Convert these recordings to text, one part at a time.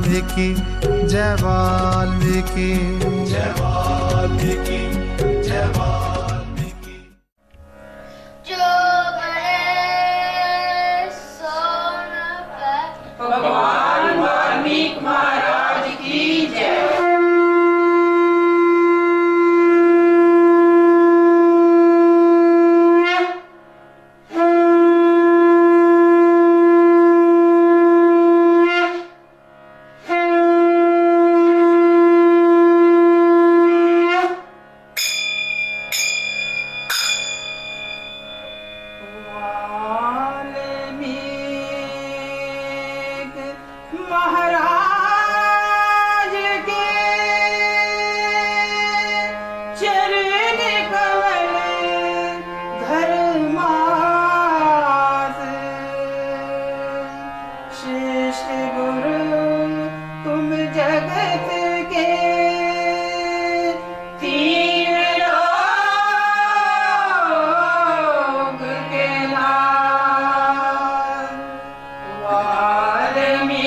वाल्मीकि जय वाल्मीकि जय वाल्मीकि जय वाल्मीकि। जो बड़े सोन पर भगवान वाल्मीकि महाराज की जय। महाराज के चरण कमल धर्मास, श्रेष्ठ गुरु तुम जगत के तीन लोक के नाथ। वाल्मीकि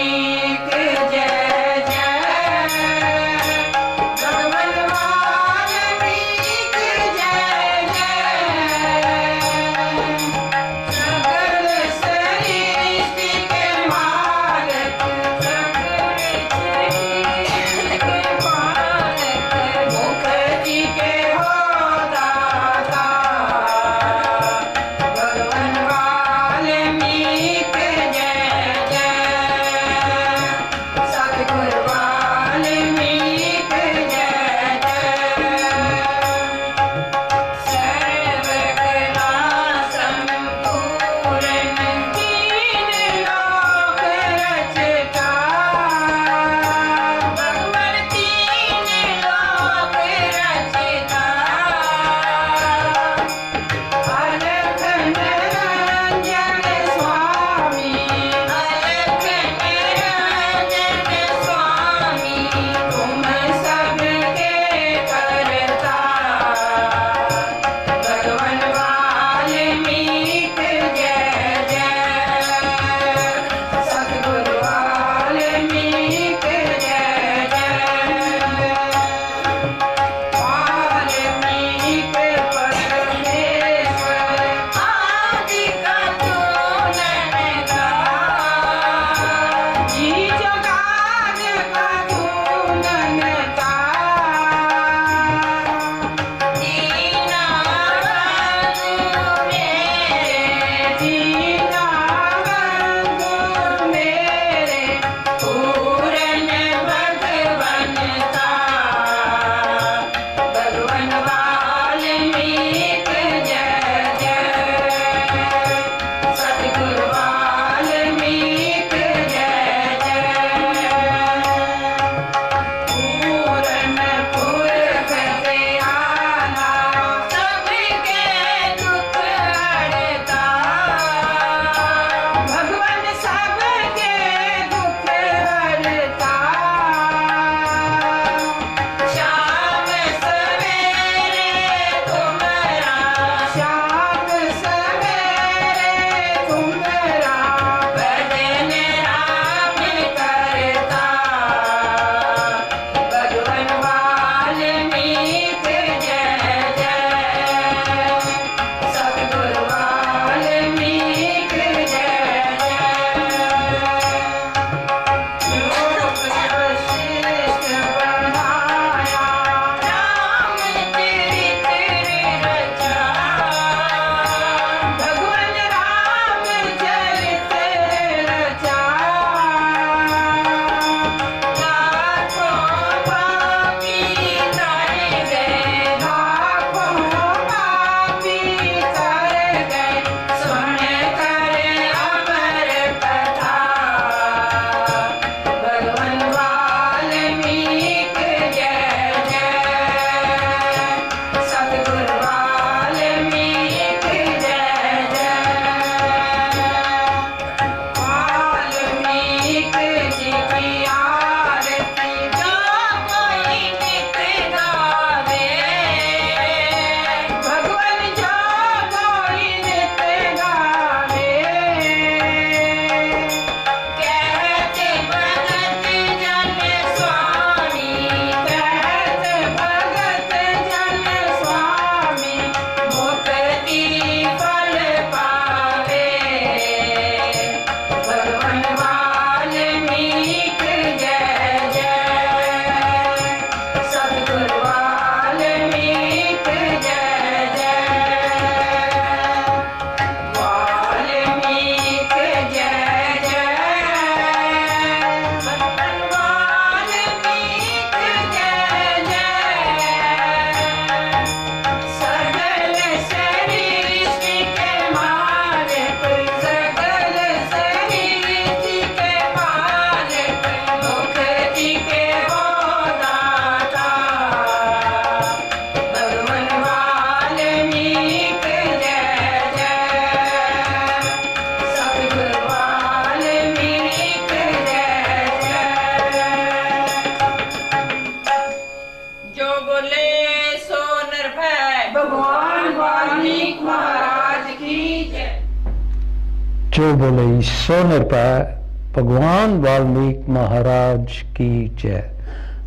जो बोले सो निरभय। भगवान वाल्मीकि महाराज की जय।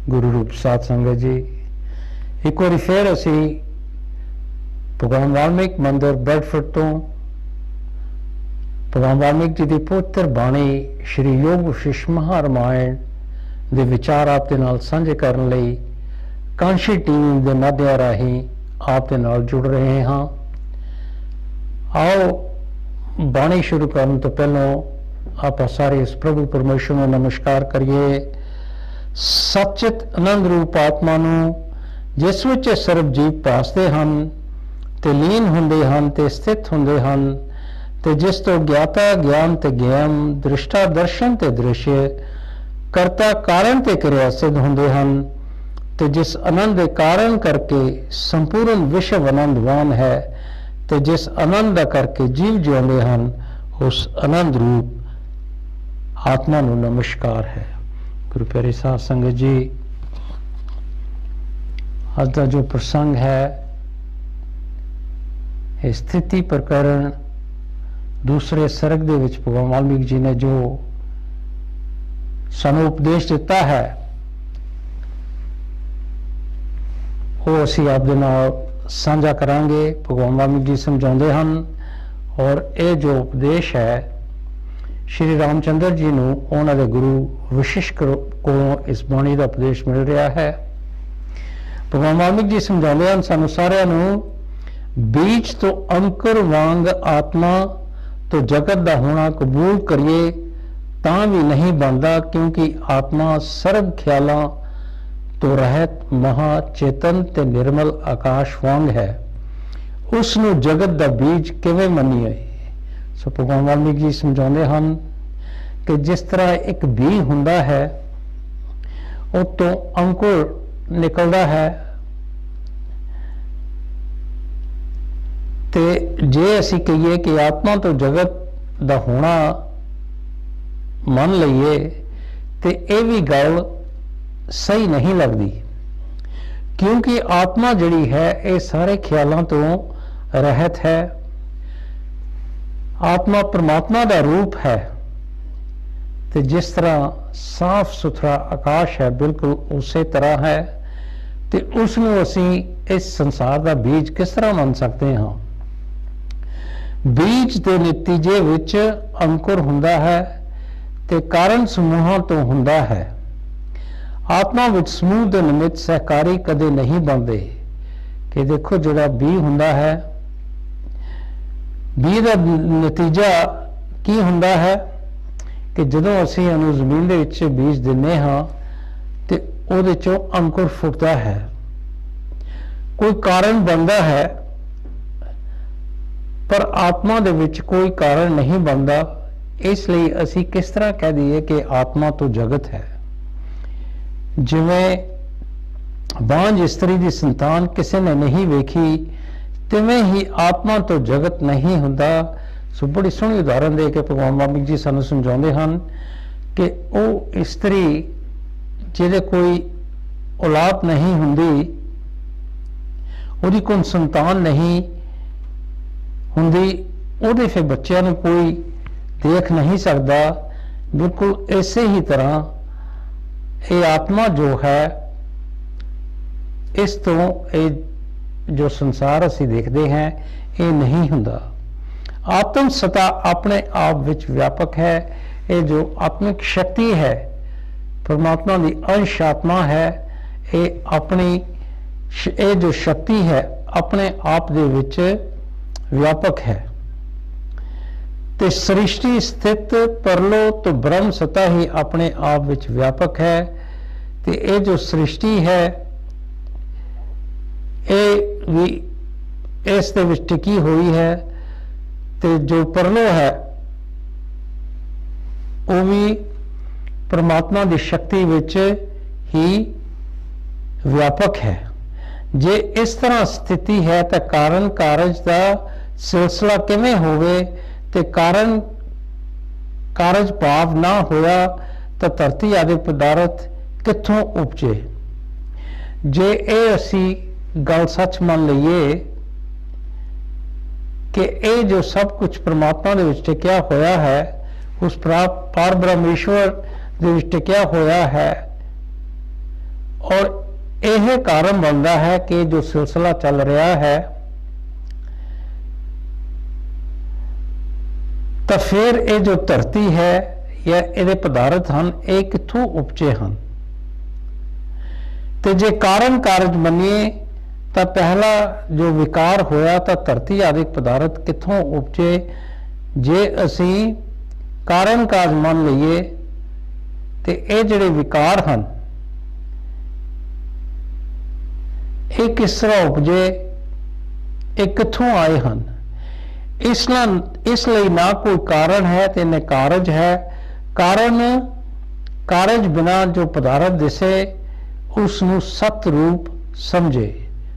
गुरु रूप साध संगत जी, एक बार फिर असी भगवान वाल्मीकि मंदिर बेडफोर्ड तो भगवान वाल्मीकि जी की पवित्र बाणी श्री योग वशिष्ठ महारामायण ਦੇ ਵਿਚਾਰ ਆਪ ਦੇ ਨਾਲ ਸਾਂਝੇ ਕਰਨ ਲਈ ਕਾਂਸ਼ੀ ਟੀਵੀ ਦੇ ਮਾਧਿਅਮ ਰਾਹੀਂ ਆਪ ਦੇ ਨਾਲ ਜੁੜ ਰਹੇ ਹਾਂ। ਆਓ ਬਾਣੀ ਸ਼ੁਰੂ ਕਰਨ ਤੋਂ ਪਹਿਲਾਂ ਆਪਾਂ ਸਾਰੇ ਇਸ ਪ੍ਰਭੂ ਪਰਮੇਸ਼ਰ ਨੂੰ ਨਮਸਕਾਰ ਕਰੀਏ। ਸਚਿਤ ਆਨੰਦ ਰੂਪ ਆਤਮਾ ਨੂੰ, ਜਿਸ ਵਿੱਚ ਸਰਬ ਜੀਵ ਭਾਸਦੇ ਹਨ ਤੇ ਲੀਨ ਹੁੰਦੇ ਹਨ ਤੇ ਸਥਿਤ ਹੁੰਦੇ ਹਨ, ਤੇ ਜਿਸ ਤੋਂ ਗਿਆਤਾ ਗਿਆਨ ਤੇ ਗਿਆਨ, ਦ੍ਰਿਸ਼ਟਾ ਦਰਸ਼ਨ ਤੇ ਦ੍ਰਿਸ਼, ਕਰਤਾ ਕਾਰਨ ਤੇ ਕਿਰਿਆ ਸਿੱਧ ਹੁੰਦੇ ਹਨ, ਤੇ ਜਿਸ ਆਨੰਦ ਦੇ ਕਾਰਨ ਕਰਕੇ ਸੰਪੂਰਨ ਵਿਸ਼ਵ ਆਨੰਦਵਾਨ ਹੈ, ਤੇ ਜਿਸ ਆਨੰਦ ਦਾ ਕਰਕੇ ਜੀਵ ਜਿਉਂਦੇ ਹਨ, ਉਸ ਆਨੰਦ ਰੂਪ ਆਤਮਾ ਨੂੰ ਨਮਸਕਾਰ ਹੈ। ਗੁਰੂ ਪਿਆਰੇ ਸਾਧ ਸੰਗਤ ਜੀ, ਅੱਜ ਦਾ ਜੋ ਪ੍ਰਸੰਗ ਹੈ ਇਹ ਸਥਿਤੀ ਪ੍ਰਕਰਨ ਦੂਸਰੇ ਸਰਗ ਦੇ ਵਿੱਚ ਭਗਵਾਨ ਵਾਲਮੀਕ ਜੀ ਨੇ ਜੋ ਸਾਨੂੰ ਉਪਦੇਸ਼ ਦਿੱਤਾ ਹੈ, ਉਹ ਅਸੀਂ ਆਪ ਦੇ ਨਾਲ ਸਾਂਝਾ ਕਰਾਂਗੇ। ਭਗਵਾਨ ਵਾਲਮੀਕ ਜੀ ਸਮਝਾਉਂਦੇ ਹਨ ਔਰ ਇਹ ਜੋ ਉਪਦੇਸ਼ ਹੈ ਸ਼੍ਰੀ ਰਾਮਚੰਦਰ ਜੀ ਨੂੰ ਉਹਨਾਂ ਦੇ ਗੁਰੂ ਵਸ਼ਿਸ਼ਠ ਕੋਲੋਂ ਇਸ ਬਾਣੀ ਦਾ ਉਪਦੇਸ਼ ਮਿਲ ਰਿਹਾ ਹੈ। ਭਗਵਾਨ ਵਾਲਮੀਕ ਜੀ ਸਮਝਾਉਂਦੇ ਹਨ ਸਾਨੂੰ ਸਾਰਿਆਂ ਨੂੰ, ਬੀਜ ਤੋਂ ਅੰਕੁਰ ਵਾਂਗ ਆਤਮਾ ਤੋਂ ਜਗਤ ਦਾ ਹੋਣਾ ਕਬੂਲ ਕਰੀਏ ਤਾਂ ਵੀ ਨਹੀਂ ਬਣਦਾ, ਕਿਉਂਕਿ ਆਤਮਾ ਸਰਬ ਖਿਆਲਾਂ ਤੋਂ ਰਹਿਤ ਮਹਾ ਚੇਤਨ ਤੇ ਨਿਰਮਲ ਆਕਾਸ਼ ਵਾਂਗ ਹੈ। ਉਸ ਨੂੰ ਜਗਤ ਦਾ ਬੀਜ ਕਿਵੇਂ ਮੰਨੀਏ? ਸੋ ਭਗਵਾਨ ਵਾਲਮੀਕ ਜੀ ਸਮਝਾਉਂਦੇ ਹਨ ਕਿ ਜਿਸ ਤਰ੍ਹਾਂ ਇੱਕ ਬੀਜ ਹੁੰਦਾ ਹੈ, ਉਹ ਤੋਂ ਅੰਕੁਰ ਨਿਕਲਦਾ ਹੈ, ਤੇ ਜੇ ਅਸੀਂ ਕਹੀਏ ਕਿ ਆਤਮਾ ਤੋਂ ਜਗਤ ਦਾ ਹੋਣਾ ਮੰਨ ਲਈਏ ਤੇ ਇਹ ਵੀ ਗੱਲ ਸਹੀ ਨਹੀਂ ਲੱਗਦੀ, ਕਿਉਂਕਿ ਆਤਮਾ ਜਿਹੜੀ ਹੈ ਇਹ ਸਾਰੇ ਖਿਆਲਾਂ ਤੋਂ ਰਹਿਤ ਹੈ। ਆਤਮਾ ਪਰਮਾਤਮਾ ਦਾ ਰੂਪ ਹੈ, ਤੇ ਜਿਸ ਤਰ੍ਹਾਂ ਸਾਫ਼ ਸੁਥਰਾ ਆਕਾਸ਼ ਹੈ ਬਿਲਕੁਲ ਉਸੇ ਤਰ੍ਹਾਂ ਹੈ, ਤੇ ਉਸ ਨੂੰ ਅਸੀਂ ਇਸ ਸੰਸਾਰ ਦਾ ਬੀਜ ਕਿਸ ਤਰ੍ਹਾਂ ਮੰਨ ਸਕਦੇ ਹਾਂ? ਬੀਜ ਦੇ ਨਤੀਜੇ ਵਿੱਚ ਅੰਕੁਰ ਹੁੰਦਾ ਹੈ ਤੇ ਕਾਰਨ ਸਮੂਹਾਂ ਤੋਂ ਹੁੰਦਾ ਹੈ। ਆਤਮਾ ਵਿੱਚ ਸਮੂਹ ਦੇ ਨਿਮਿਤ ਸਹਿਕਾਰੀ ਕਦੇ ਨਹੀਂ ਬਣਦੇ। ਕਿ ਦੇਖੋ ਜਿਹੜਾ ਬੀਜ ਹੁੰਦਾ ਹੈ, ਬੀਜ ਦਾ ਨਤੀਜਾ ਕੀ ਹੁੰਦਾ ਹੈ ਕਿ ਜਦੋਂ ਅਸੀਂ ਉਹਨੂੰ ਜ਼ਮੀਨ ਦੇ ਵਿੱਚ ਬੀਜ ਦਿੰਦੇ ਹਾਂ ਤੇ ਉਹਦੇ ਚੋਂ ਅੰਕੁਰ ਫੁੱਟਦਾ ਹੈ, ਕੋਈ ਕਾਰਨ ਬਣਦਾ ਹੈ, ਪਰ ਆਤਮਾ ਦੇ ਵਿੱਚ ਕੋਈ ਕਾਰਨ ਨਹੀਂ ਬਣਦਾ। ਇਸ ਲਈ ਅਸੀਂ ਕਿਸ ਤਰ੍ਹਾਂ ਕਹਿ ਦਈਏ ਕਿ ਆਤਮਾ ਤੋਂ ਜਗਤ ਹੈ? ਜਿਵੇਂ ਬਾਂਝ ਇਸਤਰੀ ਦੀ ਸੰਤਾਨ ਕਿਸੇ ਨੇ ਨਹੀਂ ਵੇਖੀ, ਤਿਵੇਂ ਹੀ ਆਤਮਾ ਤੋਂ ਜਗਤ ਨਹੀਂ ਹੁੰਦਾ। ਸੋ ਬੜੀ ਸੋਹਣੀ ਉਦਾਹਰਨ ਦੇ ਕੇ ਭਗਵਾਨ ਵਾਲਮੀਕ ਜੀ ਸਾਨੂੰ ਸਮਝਾਉਂਦੇ ਹਨ ਕਿ ਉਹ ਇਸਤਰੀ ਜਿਹਦੇ ਕੋਈ ਔਲਾਦ ਨਹੀਂ ਹੁੰਦੀ, ਉਹਦੀ ਕੋਈ ਸੰਤਾਨ ਨਹੀਂ ਹੁੰਦੀ, ਉਹਦੇ ਫਿਰ ਬੱਚਿਆਂ ਨੂੰ ਕੋਈ ਦੇਖ ਨਹੀਂ ਸਕਦਾ। ਬਿਲਕੁਲ ਇਸੇ ਹੀ ਤਰ੍ਹਾਂ ਇਹ ਆਤਮਾ ਜੋ ਹੈ, ਇਸ ਤੋਂ ਇਹ ਜੋ ਸੰਸਾਰ ਅਸੀਂ ਦੇਖਦੇ ਹਾਂ ਇਹ ਨਹੀਂ ਹੁੰਦਾ। ਆਤਮ ਸਤਾ ਆਪਣੇ ਆਪ ਵਿੱਚ ਵਿਆਪਕ ਹੈ। ਇਹ ਜੋ ਆਤਮਿਕ ਸ਼ਕਤੀ ਹੈ, ਪਰਮਾਤਮਾ ਦੀ ਅੰਸ਼ ਆਤਮਾ ਹੈ, ਇਹ ਜੋ ਸ਼ਕਤੀ ਹੈ ਆਪਣੇ ਆਪ ਦੇ ਵਿੱਚ ਵਿਆਪਕ ਹੈ। ਤੇ ਸ੍ਰਿਸ਼ਟੀ ਸਥਿਤ ਪਰਲੋ ਤੋਂ ਬ੍ਰਹਮ ਸਤਾ ਹੀ ਆਪਣੇ ਆਪ ਵਿੱਚ ਵਿਆਪਕ ਹੈ। ਤੇ ਇਹ ਜੋ ਸ੍ਰਿਸ਼ਟੀ ਹੈ ਇਹ ਵੀ ਇਸ ਦੇ ਵਿੱਚ ਟਿਕੀ ਹੋਈ ਹੈ, ਤੇ ਜੋ ਪਰਲੋ ਹੈ ਉਹ ਵੀ ਪਰਮਾਤਮਾ ਦੀ ਸ਼ਕਤੀ ਵਿੱਚ ਹੀ ਵਿਆਪਕ ਹੈ। ਜੇ ਇਸ ਤਰ੍ਹਾਂ ਸਥਿਤੀ ਹੈ ਤਾਂ ਕਾਰਨ ਕਾਰਜ ਦਾ ਸਿਲਸਿਲਾ ਕਿਵੇਂ ਹੋਵੇ, ਤੇ ਕਾਰਜ ਭਾਵ ਨਾ ਹੋਇਆ ਤਾਂ ਧਰਤੀ ਆਦਿ ਪਦਾਰਥ ਕਿੱਥੋਂ ਉਪਜੇ? ਜੇ ਇਹ ਅਸੀਂ ਗੱਲ ਸੱਚ ਮੰਨ ਲਈਏ ਕਿ ਇਹ ਜੋ ਸਭ ਕੁਝ ਪ੍ਰਮਾਤਮਾ ਦੇ ਵਿੱਚ ਟਿਕਿਆ ਹੋਇਆ ਹੈ, ਉਸ ਪਾਰ ਬ੍ਰਹਮੇਸ਼ਵਰ ਦੇ ਵਿੱਚ ਟਿਕਿਆ ਹੋਇਆ ਹੈ, ਔਰ ਇਹ ਕਾਰਨ ਬਣਦਾ ਹੈ ਕਿ ਜੋ ਸਿਲਸਿਲਾ ਚੱਲ ਰਿਹਾ ਹੈ, ਤਾਂ ਫਿਰ ਇਹ ਜੋ ਧਰਤੀ ਹੈ ਜਾਂ ਇਹਦੇ ਪਦਾਰਥ ਹਨ, ਇਹ ਕਿੱਥੋਂ ਉਪਜੇ ਹਨ। ਤੇ ਜੇ ਕਾਰਨ ਕਾਰਜ ਮੰਨੀਏ ਤਾਂ ਪਹਿਲਾ ਜੋ ਵਿਕਾਰ ਹੋਇਆ ਤਾਂ ਧਰਤੀ ਆਦਿਕ ਪਦਾਰਥ ਕਿੱਥੋਂ ਉਪਜੇ। ਜੇ ਅਸੀਂ ਕਾਰਨ ਕਾਰਜ ਮੰਨ ਲਈਏ ਤੇ ਇਹ ਜਿਹੜੇ ਵਿਕਾਰ ਹਨ ਇਹ ਕਿਸ ਤਰ੍ਹਾਂ ਉਪਜੇ, ਇਹ ਕਿੱਥੋਂ ਆਏ ਹਨ। ਇਸ ਲਈ ਨਾ ਕੋਈ ਕਾਰਨ ਹੈ ਤੇ ਨਾ ਕਾਰਜ ਹੈ। ਕਾਰਜ ਬਿਨਾਂ ਜੋ ਪਦਾਰਥ ਦਿਸੇ ਉਸ ਨੂੰ ਸਤ ਰੂਪ ਸਮਝੇ।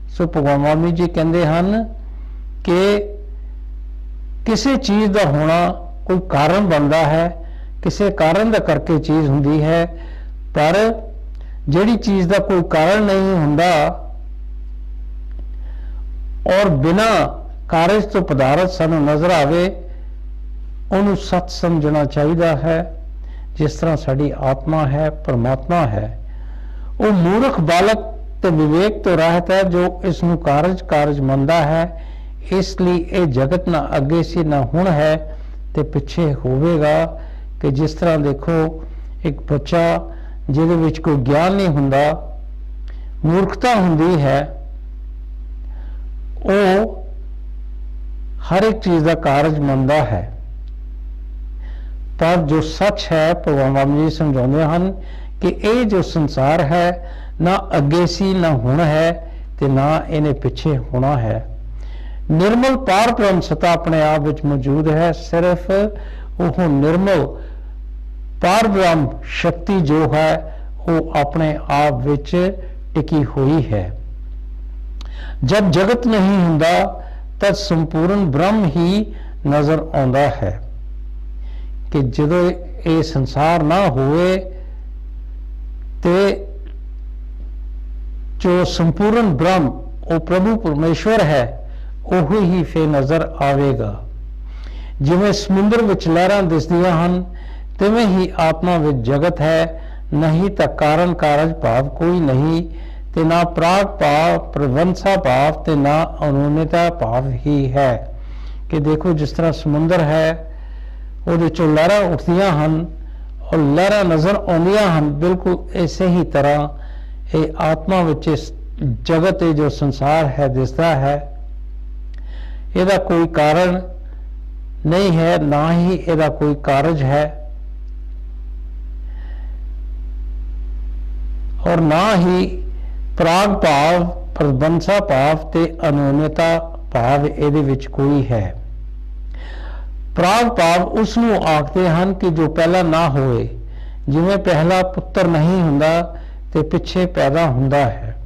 ਸੋ ਭਗਵਾਨ ਵਾਲਮੀਕ ਜੀ ਕਹਿੰਦੇ ਹਨ ਕਿ ਕਿਸੇ ਚੀਜ਼ ਦਾ ਹੋਣਾ ਕੋਈ ਕਾਰਨ ਬਣਦਾ ਹੈ, ਕਿਸੇ ਕਾਰਨ ਦਾ ਕਰਕੇ ਚੀਜ਼ ਹੁੰਦੀ ਹੈ, ਪਰ ਜਿਹੜੀ ਚੀਜ਼ ਦਾ ਕੋਈ ਕਾਰਨ ਨਹੀਂ ਹੁੰਦਾ ਔਰ ਬਿਨਾਂ ਕਾਰਜ ਤੋਂ ਪਦਾਰਥ ਸਾਨੂੰ ਨਜ਼ਰ ਆਵੇ, ਉਹਨੂੰ ਸਤ ਸਮਝਣਾ ਚਾਹੀਦਾ ਹੈ। ਜਿਸ ਤਰ੍ਹਾਂ ਸਾਡੀ ਆਤਮਾ ਹੈ, ਪਰਮਾਤਮਾ ਹੈ, ਉਹ ਮੂਰਖ ਬਾਲਕ ਤੇ ਵਿਵੇਕ ਤੋਂ ਰਹਿਤ ਹੈ ਜੋ ਇਸ ਨੂੰ ਕਾਰਜ ਮੰਨਦਾ ਹੈ। ਇਸ ਲਈ ਇਹ ਜਗਤ ਨਾ ਅੱਗੇ ਸੀ ਨਾ ਹੁਣ ਹੈ ਤੇ ਪਿੱਛੇ ਹੋਵੇਗਾ। ਕਿ ਜਿਸ ਤਰ੍ਹਾਂ ਦੇਖੋ ਇੱਕ ਬੱਚਾ ਜਿਹਦੇ ਵਿੱਚ ਕੋਈ ਗਿਆਨ ਨਹੀਂ ਹੁੰਦਾ, ਮੂਰਖਤਾ ਹੁੰਦੀ ਹੈ, ਉਹ ਹਰ ਇੱਕ ਚੀਜ਼ ਦਾ ਕਾਰਜ ਮੰਨਦਾ ਹੈ। ਪਰ ਜੋ ਸੱਚ ਹੈ, ਭਗਵਾਨ ਵਾਲਮੀਕ ਜੀ ਸਮਝਾਉਂਦੇ ਹਨ ਕਿ ਇਹ ਜੋ ਸੰਸਾਰ ਹੈ ਨਾ ਅੱਗੇ ਸੀ ਨਾ ਹੁਣ ਹੈ ਤੇ ਨਾ ਇਹਨੇ ਪਿੱਛੇ ਹੋਣਾ ਹੈ। ਨਿਰਮਲ ਪਾਰ ਬ੍ਰਹਮ ਸਤਾ ਆਪਣੇ ਆਪ ਵਿੱਚ ਮੌਜੂਦ ਹੈ। ਸਿਰਫ ਉਹ ਨਿਰਮਲ ਪਾਰ ਬ੍ਰਹਮ ਸ਼ਕਤੀ ਜੋ ਹੈ ਉਹ ਆਪਣੇ ਆਪ ਵਿੱਚ ਟਿਕੀ ਹੋਈ ਹੈ। ਜਦ ਜਗਤ ਨਹੀਂ ਹੁੰਦਾ ਤਦ ਸੰਪੂਰਨ ਬ੍ਰਹਮ ਹੀ ਨਜ਼ਰ ਆਉਂਦਾ ਹੈ। ਕਿ ਜਦੋਂ ਇਹ ਸੰਸਾਰ ਨਾ ਹੋਵੇ ਤੇ ਜੋ ਸੰਪੂਰਨ ਬ੍ਰਹਮ ਉਹ ਪ੍ਰਭੂ ਪਰਮੇਸ਼ਵਰ ਹੈ ਉਹ ਹੀ ਫੇ ਨਜ਼ਰ ਆਵੇਗਾ। ਜਿਵੇਂ ਸਮੁੰਦਰ ਵਿੱਚ ਲਹਿਰਾਂ ਦਿਸਦੀਆਂ ਹਨ ਤਿਵੇਂ ਹੀ ਆਤਮਾ ਵਿੱਚ ਜਗਤ ਹੈ। ਨਹੀਂ ਤਾਂ ਕਾਰਨ ਕਾਰਜ ਭਾਵ ਕੋਈ ਨਹੀਂ ਤੇ ਨਾ ਪ੍ਰਾਗ ਭਾਵ ਪ੍ਰਵੰਸਾ ਭਾਵ ਤੇ ਨਾ ਅਨੂਨਤਾ ਭਾਵ ਹੀ ਹੈ। ਕਿ ਦੇਖੋ ਜਿਸ ਤਰ੍ਹਾਂ ਸਮੁੰਦਰ ਹੈ ਉਹਦੇ ਚੋਂ ਲਹਿਰਾਂ ਉੱਠਦੀਆਂ ਹਨ ਔਰ ਲਹਿਰਾਂ ਨਜ਼ਰ ਆਉਂਦੀਆਂ ਹਨ, ਬਿਲਕੁਲ ਇਸੇ ਹੀ ਤਰ੍ਹਾਂ ਇਹ ਆਤਮਾ ਵਿੱਚ ਇਸ ਜਗਤ ਇਹ ਜੋ ਸੰਸਾਰ ਹੈ ਦਿਸਦਾ ਹੈ। ਇਹਦਾ ਕੋਈ ਕਾਰਨ ਨਹੀਂ ਹੈ, ਨਾ ਹੀ ਇਹਦਾ ਕੋਈ ਕਾਰਜ ਹੈ ਔਰ ਨਾ ਹੀ ਪ੍ਰਾਗ ਭਾਵ ਪ੍ਰਬੰਸਾ ਭਾਵ ਤੇ ਅਨੂਨਤਾ ਭਾਵ ਇਹਦੇ ਵਿੱਚ ਕੋਈ ਹੈ। ਪ੍ਰਾਗ ਭਾਵ ਉਸ ਨੂੰ ਆਖਦੇ ਹਨ ਕਿ ਜੋ ਪਹਿਲਾਂ ਨਾ ਹੋਏ। ਜਿਵੇਂ ਪਹਿਲਾ ਪੁੱਤਰ ਨਹੀਂ ਹੁੰਦਾ ਤੇ ਪਿੱਛੇ ਪੈਦਾ ਹੁੰਦਾ ਹੈ।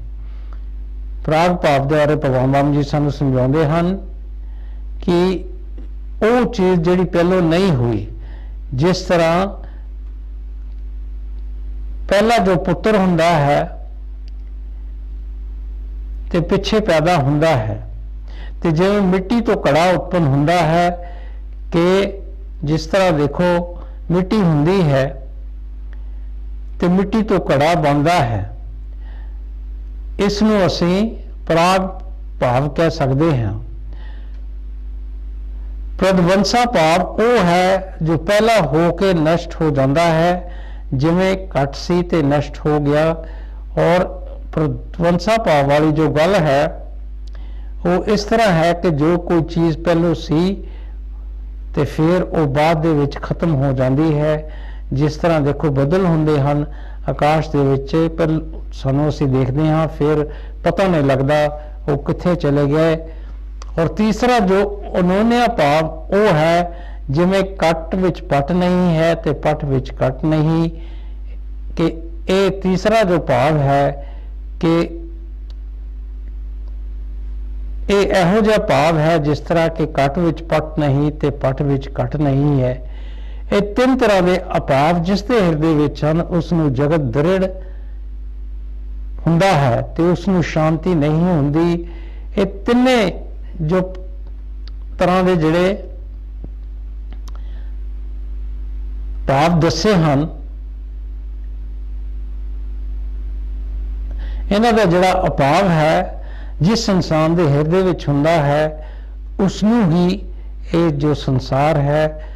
ਪ੍ਰਾਗ ਭਾਵ ਦੇ ਬਾਰੇ ਭਗਵਾਨ ਵਾਲਮੀਕ ਜੀ ਸਾਨੂੰ ਸਮਝਾਉਂਦੇ ਹਨ ਕਿ ਉਹ ਚੀਜ਼ ਜਿਹੜੀ ਪਹਿਲੋਂ ਨਹੀਂ ਹੋਈ, ਜਿਸ ਤਰ੍ਹਾਂ ਪਹਿਲਾ ਜੋ ਪੁੱਤਰ ਹੁੰਦਾ ਹੈ ਤੇ ਪਿੱਛੇ ਪੈਦਾ ਹੁੰਦਾ ਹੈ। ਤੇ ਜਿਵੇਂ ਮਿੱਟੀ ਤੋਂ ਘੜਾ ਉਤਪੰਨ ਹੁੰਦਾ ਹੈ ਕਿ ਜਿਸ ਤਰ੍ਹਾਂ ਦੇਖੋ ਮਿੱਟੀ ਹੁੰਦੀ ਹੈ ਤੇ ਮਿੱਟੀ ਤੋਂ ਘੜਾ ਬਣਦਾ ਹੈ। ਇਸ ਨੂੰ ਅਸੀਂ ਪ੍ਰਾਗ ਭਾਵ ਕਹਿ ਸਕਦੇ ਹਾਂ। ਪ੍ਰਦਵੰਸਾ ਭਾਵ ਉਹ ਹੈ ਜੋ ਪਹਿਲਾਂ ਹੋ ਕੇ ਨਸ਼ਟ ਹੋ ਜਾਂਦਾ ਹੈ। ਜਿਵੇਂ ਘਟ ਸੀ ਤੇ ਨਸ਼ਟ ਹੋ ਗਿਆ। ਔਰ ਪ੍ਰਦਵੰਸਾ ਭਾਵ ਵਾਲੀ ਜੋ ਗੱਲ ਹੈ ਉਹ ਇਸ ਤਰ੍ਹਾਂ ਹੈ ਕਿ ਜੋ ਕੋਈ ਚੀਜ਼ ਪਹਿਲੋਂ ਸੀ ਤੇ ਫਿਰ ਉਹ ਬਾਅਦ ਦੇ ਵਿੱਚ ਖਤਮ ਹੋ ਜਾਂਦੀ ਹੈ। ਜਿਸ ਤਰ੍ਹਾਂ ਦੇਖੋ ਬੱਦਲ ਹੁੰਦੇ ਹਨ ਆਕਾਸ਼ ਦੇ ਵਿੱਚ, ਪਰ ਸਾਨੂੰ ਅਸੀਂ ਦੇਖਦੇ ਹਾਂ ਫਿਰ ਪਤਾ ਨਹੀਂ ਲੱਗਦਾ ਉਹ ਕਿੱਥੇ ਚਲੇ ਗਏ। ਔਰ ਤੀਸਰਾ ਜੋ ਅਨੂਨਿਆ ਭਾਵ ਉਹ ਹੈ ਜਿਵੇਂ ਕੱਟ ਵਿੱਚ ਪਟ ਨਹੀਂ ਹੈ ਤੇ ਪਟ ਵਿੱਚ ਕੱਟ ਨਹੀਂ। ਕਿ ਇਹ ਤੀਸਰਾ ਜੋ ਭਾਵ ਹੈ ਕਿ ਇਹ ਇਹੋ ਜਿਹਾ ਭਾਵ ਹੈ ਜਿਸ ਤਰ੍ਹਾਂ ਕਿ ਕੱਟ ਵਿੱਚ ਪਟ ਨਹੀਂ ਤੇ ਪਟ ਵਿੱਚ ਕੱਟ ਨਹੀਂ ਹੈ। ਇਹ ਤਿੰਨ ਤਰ੍ਹਾਂ ਦੇ ਅਭਾਵ ਜਿਸ ਦੇ ਹਿਰਦੇ ਵਿੱਚ ਹਨ ਉਸ ਨੂੰ ਜਗਤ ਦ੍ਰਿੜ ਹੁੰਦਾ ਹੈ ਤੇ ਉਸ ਨੂੰ ਸ਼ਾਂਤੀ ਨਹੀਂ ਹੁੰਦੀ। ਇਹ ਤਿੰਨੇ ਜੋ ਤਰ੍ਹਾਂ ਦੇ ਜਿਹੜੇ ਭਾਵ ਦੱਸੇ ਹਨ, ਇਹਨਾਂ ਦਾ ਜਿਹੜਾ ਅਭਾਵ ਹੈ ਜਿਸ ਇਨਸਾਨ ਦੇ ਹਿਰਦੇ ਵਿੱਚ ਹੁੰਦਾ ਹੈ, ਉਸ ਨੂੰ ਹੀ ਇਹ ਜੋ ਸੰਸਾਰ ਹੈ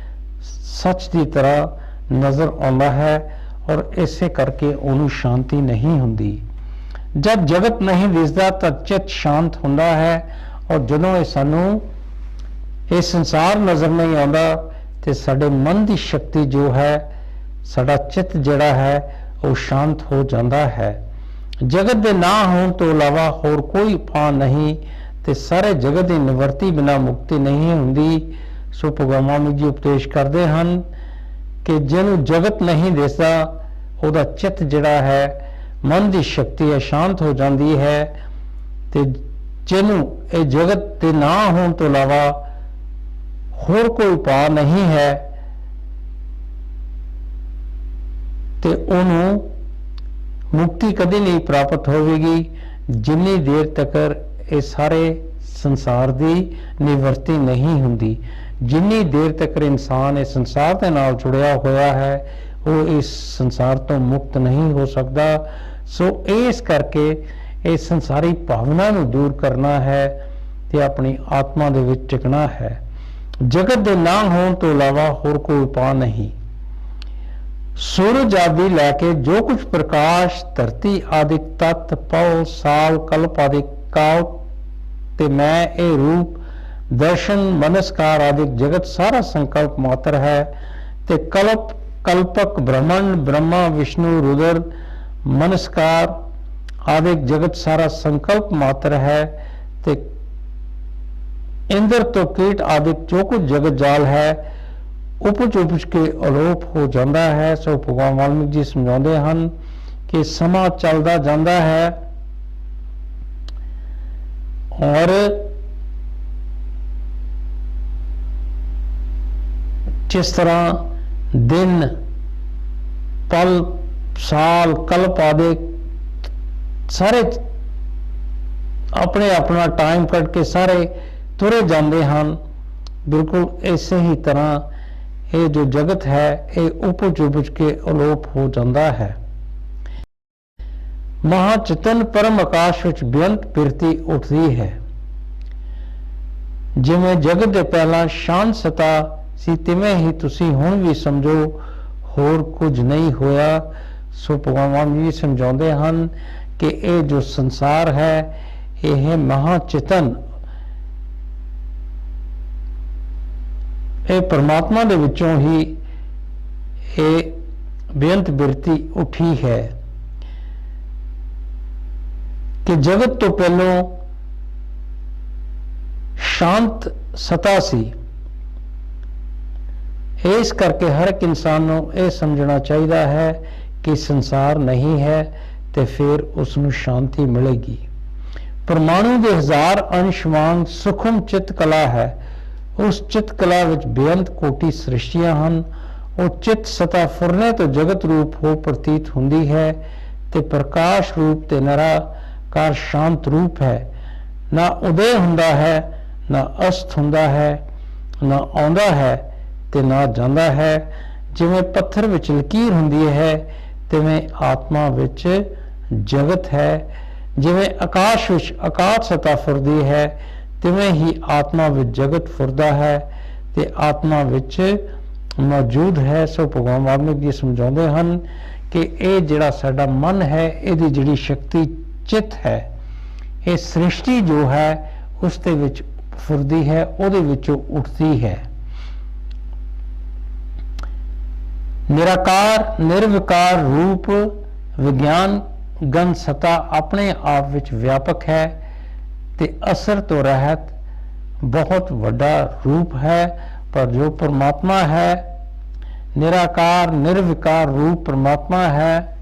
ਸੱਚ ਦੀ ਤਰ੍ਹਾਂ ਨਜ਼ਰ ਆਉਂਦਾ ਹੈ ਔਰ ਇਸੇ ਕਰਕੇ ਉਹਨੂੰ ਸ਼ਾਂਤੀ ਨਹੀਂ ਹੁੰਦੀ। ਜਦ ਜਗਤ ਨਹੀਂ ਦਿਸਦਾ ਤਾਂ ਚਿੱਤ ਸ਼ਾਂਤ ਹੁੰਦਾ ਹੈ, ਔਰ ਜਦੋਂ ਇਹ ਸਾਨੂੰ ਇਹ ਸੰਸਾਰ ਨਜ਼ਰ ਨਹੀਂ ਆਉਂਦਾ ਤੇ ਸਾਡੇ ਮਨ ਦੀ ਸ਼ਕਤੀ ਜੋ ਹੈ, ਸਾਡਾ ਚਿੱਤ ਜਿਹੜਾ ਹੈ ਉਹ ਸ਼ਾਂਤ ਹੋ ਜਾਂਦਾ ਹੈ। ਜਗਤ ਦੇ ਨਾ ਹੋਣ ਤੋਂ ਇਲਾਵਾ ਹੋਰ ਕੋਈ ਉਪਾਅ ਨਹੀਂ ਤੇ ਸਾਰੇ ਜਗਤ ਦੀ ਨਿਵਰਤੀ ਬਿਨਾਂ ਮੁਕਤੀ ਨਹੀਂ ਹੁੰਦੀ। ਸੋ ਭਗਵਾਨ ਵਾਲਮੀਕ ਜੀ ਉਪਦੇਸ਼ ਕਰਦੇ ਹਨ ਕਿ ਜਿਹਨੂੰ ਜਗਤ ਨਹੀਂ ਦਿਸਦਾ ਉਹਦਾ ਚਿੱਤ ਜਿਹੜਾ ਹੈ, ਮਨ ਦੀ ਸ਼ਕਤੀ ਹੈ, ਸ਼ਾਂਤ ਹੋ ਜਾਂਦੀ ਹੈ ਤੇ ਜਿਹਨੂੰ ਇਹ ਜਗਤ ਦੇ ਨਾ ਹੋਣ ਤੋਂ ਇਲਾਵਾ ਹੋਰ ਕੋਈ ਉਪਾਅ ਨਹੀਂ ਹੈ ਤੇ ਉਹਨੂੰ ਮੁਕਤੀ ਕਦੇ ਨਹੀਂ ਪ੍ਰਾਪਤ ਹੋਵੇਗੀ ਜਿੰਨੀ ਦੇਰ ਤੱਕ ਇਹ ਸਾਰੇ ਸੰਸਾਰ ਦੀ ਨਿਵਰਤੀ ਨਹੀਂ ਹੁੰਦੀ। ਜਿੰਨੀ ਦੇਰ ਤੱਕ ਇਨਸਾਨ ਇਸ ਸੰਸਾਰ ਦੇ ਨਾਲ ਜੁੜਿਆ ਹੋਇਆ ਹੈ ਉਹ ਇਸ ਸੰਸਾਰ ਤੋਂ ਮੁਕਤ ਨਹੀਂ ਹੋ ਸਕਦਾ। ਸੋ ਇਸ ਕਰਕੇ ਇਹ ਸੰਸਾਰੀ ਭਾਵਨਾ ਨੂੰ ਦੂਰ ਕਰਨਾ ਹੈ ਤੇ ਆਪਣੀ ਆਤਮਾ ਦੇ ਵਿੱਚ ਟਿਕਣਾ ਹੈ। ਜਗਤ ਦੇ ਨਾ ਹੋਣ ਤੋਂ ਇਲਾਵਾ ਹੋਰ ਕੋਈ ਉਪਾਅ ਨਹੀਂ। ਸੂਰਜ ਆਦਿ ਲੈ ਕੇ ਜੋ ਕੁਝ ਪ੍ਰਕਾਸ਼, ਧਰਤੀ ਆਦਿ ਤਤ, ਪਉ, ਸਾਲ, ਕਲਪ ਆਦਿ ਕਾਲ ਤੇ ਮੈਂ ਇਹ ਰੂਪ, ਦਰਸ਼ਨ, ਮਨਸਕਾਰ ਆਦਿ ਜਗਤ ਸਾਰਾ ਸੰਕਲਪ ਮਾਤਰ ਹੈ ਤੇ ਕਲਪਕ ਬ੍ਰਹਮੰਡ, ਬ੍ਰਹਮਾ, ਵਿਸ਼ਨੂੰ, ਰੁਦਰ, ਮਨਸਕਾਰ ਆਦਿ ਜਗਤ ਸਾਰਾ ਸੰਕਲਪ ਮਾਤਰ ਹੈ ਤੇ ਇੰਦਰ ਤੋਂ ਕੀਟ ਆਦਿ ਜੋ ਕੁਝ ਜਗਤ ਜਾਲ ਹੈ ਉਪਜ ਕੇ ਅਲੋਪ ਹੋ ਜਾਂਦਾ ਹੈ। ਸੋ ਭਗਵਾਨ ਵਾਲਮੀਕ ਜੀ ਸਮਝਾਉਂਦੇ ਹਨ ਕਿ ਸਮਾਂ ਚੱਲਦਾ ਜਾਂਦਾ ਹੈ ਔਰ ਜਿਸ ਤਰ੍ਹਾਂ ਦਿਨ, ਪਲ, ਸਾਲ, ਕਲਪ ਆਦਿ ਸਾਰੇ ਆਪਣੇ ਆਪਣਾ ਟਾਈਮ ਕੱਢ ਕੇ ਸਾਰੇ ਤੁਰੇ ਜਾਂਦੇ ਹਨ, ਬਿਲਕੁਲ ਇਸੇ ਹੀ ਤਰ੍ਹਾਂ ਇਹ ਜੋ ਜਗਤ ਹੈ ਇਹ ਉਪਜ ਕੇ ਅਲੋਪ ਹੋ ਜਾਂਦਾ ਹੈ। ਮਹਾਚੇਤਨ ਪਰਮ ਆਕਾਸ਼ ਵਿੱਚ ਬੇਅੰਤ ਬਿਰਤੀ ਉੱਠਦੀ ਹੈ। ਜਿਵੇਂ ਜਗਤ ਦੇ ਪਹਿਲਾਂ ਸ਼ਾਂਤ ਸਤਾ ਸੀ ਤਿਵੇਂ ਹੀ ਤੁਸੀਂ ਹੁਣ ਵੀ ਸਮਝੋ ਹੋਰ ਕੁਝ ਨਹੀਂ ਹੋਇਆ। ਸੋ ਭਗਵਾਨ ਜੀ ਸਮਝਾਉਂਦੇ ਹਨ ਕਿ ਇਹ ਜੋ ਸੰਸਾਰ ਹੈ ਇਹ ਮਹਾਚੇਤਨ, ਇਹ ਪਰਮਾਤਮਾ ਦੇ ਵਿੱਚੋਂ ਹੀ ਇਹ ਬੇਅੰਤ ਬਿਰਤੀ ਉੱਠੀ ਹੈ ਕਿ ਜਗਤ ਤੋਂ ਪਹਿਲਾਂ ਸ਼ਾਂਤ ਸਤਾ ਸੀ। ਇਸ ਕਰਕੇ ਹਰ ਇੱਕ ਇਨਸਾਨ ਨੂੰ ਇਹ ਸਮਝਣਾ ਚਾਹੀਦਾ ਹੈ ਕਿ ਸੰਸਾਰ ਨਹੀਂ ਹੈ ਤੇ ਫਿਰ ਉਸ ਨੂੰ ਸ਼ਾਂਤੀ ਮਿਲੇਗੀ। ਪਰਮਾਣੂ ਦੇ 1000 ਅੰਸ਼ ਵਾਂਗ ਸੂਖਮ ਚਿੱਤ ਕਲਾ ਹੈ। ਉਸ ਚਿੱਤ ਕਲਾ ਵਿੱਚ ਬੇਅੰਤ ਕੋਟੀ ਸ੍ਰਿਸ਼ਟੀਆਂ ਹਨ। ਉਹ ਚਿੱਤ ਸਤਾ ਫੁਰਨੇ ਤੋਂ ਜਗਤ ਰੂਪ ਹੋ ਪ੍ਰਤੀਤ ਹੁੰਦੀ ਹੈ ਤੇ ਪ੍ਰਕਾਸ਼ ਰੂਪ ਤੇ ਨਿਰਾਕਾਰ ਸ਼ਾਂਤ ਰੂਪ ਹੈ। ਨਾ ਉਦੈ ਹੁੰਦਾ ਹੈ, ਨਾ ਅਸਤ ਹੁੰਦਾ ਹੈ, ਨਾ ਆਉਂਦਾ ਹੈ ਤੇ ਨਾ ਜਾਂਦਾ ਹੈ। ਜਿਵੇਂ ਪੱਥਰ ਵਿੱਚ ਲਕੀਰ ਹੁੰਦੀ ਹੈ ਤਿਵੇਂ ਆਤਮਾ ਵਿੱਚ ਜਗਤ ਹੈ। ਜਿਵੇਂ ਆਕਾਸ਼ ਵਿੱਚ ਆਕਾਸ਼ ਸਤਾ ਫੁਰਦੀ ਹੈ ਤਿਵੇਂ ਹੀ ਆਤਮਾ ਵਿੱਚ ਜਗਤ ਫੁਰਦਾ ਹੈ ਤੇ ਆਤਮਾ ਵਿੱਚ ਮੌਜੂਦ ਹੈ। ਸੋ ਭਗਵਾਨ ਵਾਲਮੀਕ ਜੀ ਸਮਝਾਉਂਦੇ ਹਨ ਕਿ ਇਹ ਜਿਹੜਾ ਸਾਡਾ ਮਨ ਹੈ, ਇਹਦੀ ਜਿਹੜੀ ਸ਼ਕਤੀ ਚਿੱਤ ਹੈ, ਇਹ ਸ੍ਰਿਸ਼ਟੀ ਜੋ ਹੈ ਉਸ ਦੇ ਵਿੱਚ ਫੁਰਦੀ ਹੈ, ਉਹਦੇ ਵਿੱਚੋਂ ਉੱਠਦੀ ਹੈ। ਨਿਰਾਕਾਰ ਨਿਰਵਿਕਾਰ ਰੂਪ ਵਿਗਿਆਨ ਗਨ ਸਤਾ ਆਪਣੇ ਆਪ ਵਿੱਚ ਵਿਆਪਕ ਹੈ ਤੇ ਅਸਰ ਤੋਂ ਰਹਿਤ ਬਹੁਤ ਵੱਡਾ ਰੂਪ ਹੈ। ਪਰ ਜੋ ਪਰਮਾਤਮਾ ਹੈ, ਨਿਰਾਕਾਰ ਨਿਰਵਿਕਾਰ ਰੂਪ ਪਰਮਾਤਮਾ ਹੈ,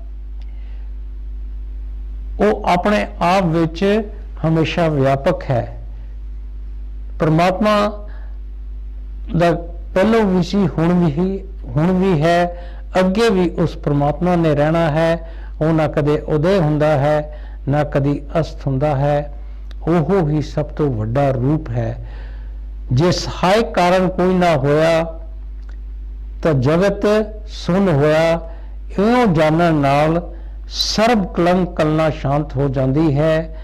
ਉਹ ਆਪਣੇ ਆਪ ਵਿੱਚ ਹਮੇਸ਼ਾ ਵਿਆਪਕ ਹੈ। ਪਰਮਾਤਮਾ ਦਾ ਪਹਿਲੋਂ ਵੀ ਸੀ, ਹੁਣ ਵੀ ਹੈ, ਅੱਗੇ ਵੀ ਉਸ ਪਰਮਾਤਮਾ ਨੇ ਰਹਿਣਾ ਹੈ। ਉਹ ਨਾ ਕਦੇ ਉਦੈ ਹੁੰਦਾ ਹੈ, ਨਾ ਕਦੀ ਅਸਤ ਹੁੰਦਾ ਹੈ। ਉਹ ਹੀ ਸਭ ਤੋਂ ਵੱਡਾ ਰੂਪ ਹੈ। ਜੇ ਸਹਾਇਕ ਕਾਰਨ ਕੋਈ ਨਾ ਹੋਇਆ ਤਾਂ ਜਗਤ ਸੁੰਨ ਹੋਇਆ। ਇਉਂ ਜਾਣਨ ਨਾਲ ਸਰਬ ਕਲੰਕ ਕਲਨਾ ਸ਼ਾਂਤ ਹੋ ਜਾਂਦੀ ਹੈ।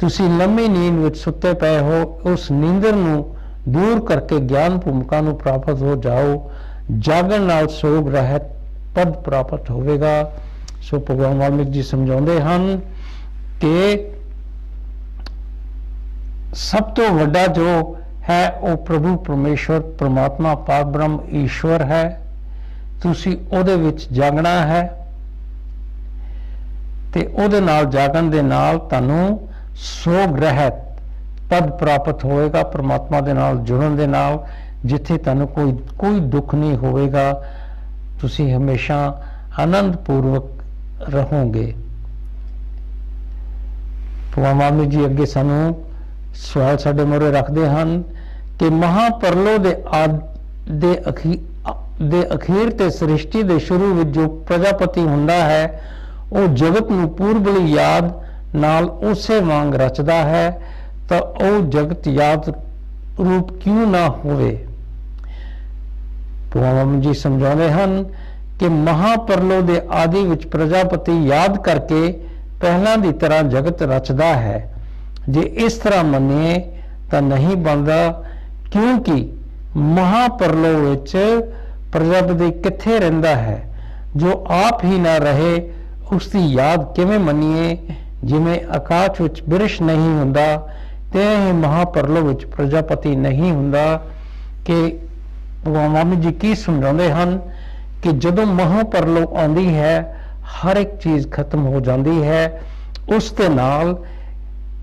ਤੁਸੀਂ ਲੰਮੀ ਨੀਂਦ ਵਿੱਚ ਸੁੱਤੇ ਪਏ ਹੋ, ਉਸ ਨੀਂਦਰ ਨੂੰ ਦੂਰ ਕਰਕੇ ਗਿਆਨ ਭੂਮਿਕਾ ਨੂੰ ਪ੍ਰਾਪਤ ਹੋ ਜਾਓ। ਜਾਗਣ ਨਾਲ ਸੋਗ ਰਹਿਤ ਪਦ ਪ੍ਰਾਪਤ ਹੋਵੇਗਾ। ਸੋ ਭਗਵਾਨ ਵਾਲਮੀਕ ਜੀ ਸਮਝਾਉਂਦੇ ਹਨ ਕਿ ਸਭ ਤੋਂ ਵੱਡਾ ਜੋ ਹੈ ਉਹ ਪ੍ਰਭੂ ਪਰਮੇਸ਼ਵਰ ਪ੍ਰਮਾਤਮਾ ਪਾਕ ਬ੍ਰਹਮ ਈਸ਼ਵਰ ਹੈ। ਤੁਸੀਂ ਉਹਦੇ ਵਿੱਚ ਜਾਗਣਾ ਹੈ ਤੇ ਉਹਦੇ ਨਾਲ ਜਾਗਣ ਦੇ ਨਾਲ ਤੁਹਾਨੂੰ ਸੋਗ ਰਹਿਤ ਪਦ ਪ੍ਰਾਪਤ ਹੋਵੇਗਾ। ਪ੍ਰਮਾਤਮਾ ਦੇ ਨਾਲ ਜੁੜਨ ਦੇ ਨਾਲ ਜਿੱਥੇ ਤੁਹਾਨੂੰ ਕੋਈ ਦੁੱਖ ਨਹੀਂ ਹੋਵੇਗਾ, ਤੁਸੀਂ ਹਮੇਸ਼ਾ ਆਨੰਦ ਪੂਰਵਕ ਰਹੋਗੇ। ਭਗਵਾਨ ਵਾਲਮੀਕ ਜੀ ਅੱਗੇ ਸਾਨੂੰ ਸਵਾਲ ਸਾਡੇ ਮੂਹਰੇ ਰੱਖਦੇ ਹਨ ਕਿ ਮਹਾਪਰਲੋ ਦੇ ਅਖੀਰ ਤੇ ਸ੍ਰਿਸ਼ਟੀ ਦੇ ਸ਼ੁਰੂ ਵਿੱਚ ਜੋ ਪ੍ਰਜਾਪਤੀ ਹੁੰਦਾ ਹੈ ਉਹ ਜਗਤ ਨੂੰ ਪੂਰਬਲੀ ਯਾਦ ਨਾਲ ਉਸੇ ਵਾਂਗ ਰਚਦਾ ਹੈ, ਤਾਂ ਉਹ ਜਗਤ ਯਾਦ ਰੂਪ ਕਿਉਂ ਨਾ ਹੋਵੇ। ਭਗਵਾਨ ਜੀ ਸਮਝਾਉਂਦੇ ਹਨ ਕਿ ਮਹਾਪਰਲੋ ਦੇ ਆਦਿ ਵਿੱਚ ਪ੍ਰਜਾਪਤੀ ਯਾਦ ਕਰਕੇ ਪਹਿਲਾਂ ਦੀ ਤਰ੍ਹਾਂ ਜਗਤ ਰਚਦਾ ਹੈ। ਜੇ ਇਸ ਤਰ੍ਹਾਂ ਮੰਨੀਏ ਤਾਂ ਨਹੀਂ ਬਣਦਾ, ਕਿਉਂਕਿ ਮਹਾਪਰਲੋ ਵਿੱਚ ਪ੍ਰਜਾਪਤੀ ਕਿੱਥੇ ਰਹਿੰਦਾ ਹੈ। ਜੋ ਆਪ ਹੀ ਨਾ ਰਹੇ ਉਸ ਦੀ ਯਾਦ ਕਿਵੇਂ ਮੰਨੀਏ। ਜਿਵੇਂ ਆਕਾਸ਼ ਵਿੱਚ ਬਿਰਸ਼ ਨਹੀਂ ਹੁੰਦਾ ਤੇ ਹੀ ਮਹਾਪਰਲੋ ਵਿੱਚ ਪ੍ਰਜਾਪਤੀ ਨਹੀਂ ਹੁੰਦਾ। ਕਿ ਭਗਵਾਨ ਵਾਲਮੀਕ ਜੀ ਕੀ ਸਮਝਾਉਂਦੇ ਹਨ ਕਿ ਜਦੋਂ ਮਹਾਪਰਲੋ ਆਉਂਦੀ ਹੈ ਹਰ ਇੱਕ ਚੀਜ਼ ਖਤਮ ਹੋ ਜਾਂਦੀ ਹੈ। ਉਸ ਦੇ ਨਾਲ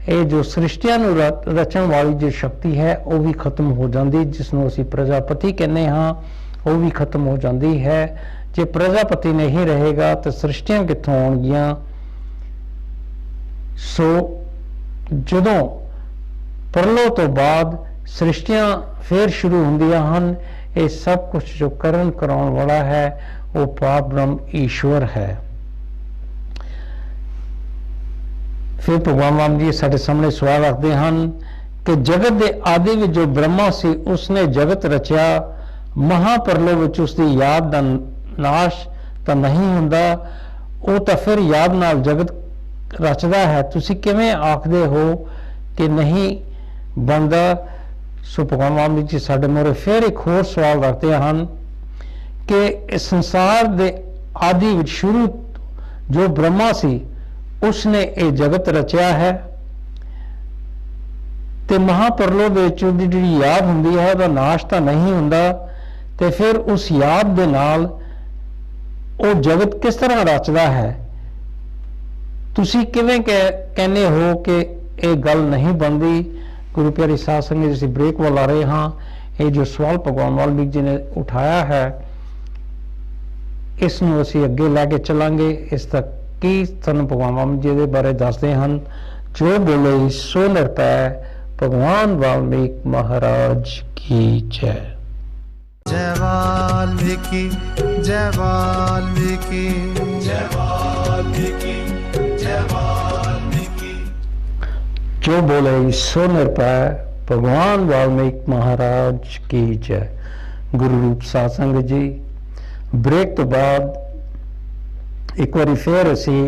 ਇਹ ਜੋ ਸ੍ਰਿਸ਼ਟੀਆਂ ਨੂੰ ਰਚਣ ਵਾਲੀ ਜੋ ਸ਼ਕਤੀ ਹੈ ਉਹ ਵੀ ਖਤਮ ਹੋ ਜਾਂਦੀ, ਜਿਸ ਨੂੰ ਅਸੀਂ ਪ੍ਰਜਾਪਤੀ ਕਹਿੰਦੇ ਹਾਂ, ਉਹ ਵੀ ਖਤਮ ਹੋ ਜਾਂਦੀ ਹੈ। ਜੇ ਪ੍ਰਜਾਪਤੀ ਨਹੀਂ ਰਹੇਗਾ ਤਾਂ ਸ੍ਰਿਸ਼ਟੀਆਂ ਕਿੱਥੋਂ ਆਉਣਗੀਆਂ। ਸੋ ਜਦੋਂ ਪਰਲੋ ਤੋਂ ਬਾਅਦ ਸ੍ਰਿਸ਼ਟੀਆਂ ਫੇਰ ਸ਼ੁਰੂ ਹੁੰਦੀਆਂ ਹਨ, ਇਹ ਸਭ ਕੁਝ ਜੋ ਕਰਨ ਕਰਾਉਣ ਵਾਲਾ ਹੈ ਉਹ ਪਾਕ ਬ੍ਰਹਮ ਈਸ਼ਵਰ ਹੈ। ਫਿਰ ਭਗਵਾਨ ਰਾਮ ਜੀ ਸਾਡੇ ਸਾਹਮਣੇ ਸਵਾਲ ਰੱਖਦੇ ਹਨ ਕਿ ਜਗਤ ਦੇ ਆਦਿ ਵਿੱਚ ਜੋ ਬ੍ਰਹਮਾ ਸੀ ਉਸਨੇ ਜਗਤ ਰਚਿਆ, ਮਹਾਪਰਲੋ ਵਿੱਚ ਉਸਦੀ ਯਾਦ ਦਾ ਨਾਸ਼ ਤਾਂ ਨਹੀਂ ਹੁੰਦਾ, ਉਹ ਤਾਂ ਫਿਰ ਯਾਦ ਨਾਲ ਜਗਤ ਰਚਦਾ ਹੈ। ਤੁਸੀਂ ਕਿਵੇਂ ਆਖਦੇ ਹੋ ਕਿ ਨਹੀਂ ਬਣਦਾ। ਸੋ ਭਗਵਾਨ ਰਾਮ ਜੀ ਸਾਡੇ ਮੂਹਰੇ ਫਿਰ ਇੱਕ ਹੋਰ ਸਵਾਲ ਰੱਖਦੇ ਹਨ ਕਿ ਇਸ ਸੰਸਾਰ ਦੇ ਆਦਿ ਵਿੱਚ ਸ਼ੁਰੂ ਜੋ ਬ੍ਰਹਮਾ ਸੀ ਉਸਨੇ ਇਹ ਜਗਤ ਰਚਿਆ ਹੈ ਤੇ ਮਹਾਪਰਲੋ ਦੇ ਵਿੱਚ ਉਹਦੀ ਜਿਹੜੀ ਯਾਦ ਹੁੰਦੀ ਹੈ ਉਹਦਾ ਨਾਸ਼ ਤਾਂ ਨਹੀਂ ਹੁੰਦਾ, ਤੇ ਫਿਰ ਉਸ ਯਾਦ ਦੇ ਨਾਲ ਉਹ ਜਗਤ ਕਿਸ ਤਰ੍ਹਾਂ ਰਚਦਾ ਹੈ। ਤੁਸੀਂ ਕਿਵੇਂ ਕਹਿੰਦੇ ਹੋ ਕਿ ਇਹ ਗੱਲ ਨਹੀਂ ਬਣਦੀ। ਗੁਰੂ ਪਿਆਰੀ ਸਾਧ ਸੰਗਤ ਜੀ, ਅਸੀਂ ਬ੍ਰੇਕ ਵੱਲ ਆ ਰਹੇ ਹਾਂ। ਇਹ ਜੋ ਸਵਾਲ ਭਗਵਾਨ ਵਾਲਮੀਕ ਜੀ ਨੇ ਉਠਾਇਆ ਹੈ ਇਸ ਨੂੰ ਅਸੀਂ ਅੱਗੇ ਲੈ ਕੇ ਚੱਲਾਂਗੇ। ਇਸ ਤੱਕ ਕੀ ਤੁਹਾਨੂੰ ਭਗਵਾਨ ਵਾਲਮੀਕ ਜੀ ਦੇ ਬਾਰੇ ਦੱਸਦੇ ਹਨ। ਜੋ ਬੋਲੇ ਸੋ ਨਿਰਭੈ। ਭਗਵਾਨ ਵਾਲਮੀਕ ਮਹਾਰਾਜ ਕੀ ਜੈ। जय वाल्मीकि जय वाल्मीकि जय वाल्मीकि जय वाल्मीकि। जो बोले सो निरभै। भगवान वाल्मीकि महाराज की जय। गुरु रूप साध संगत जी, ब्रेक तो बाद एक बार फिर असी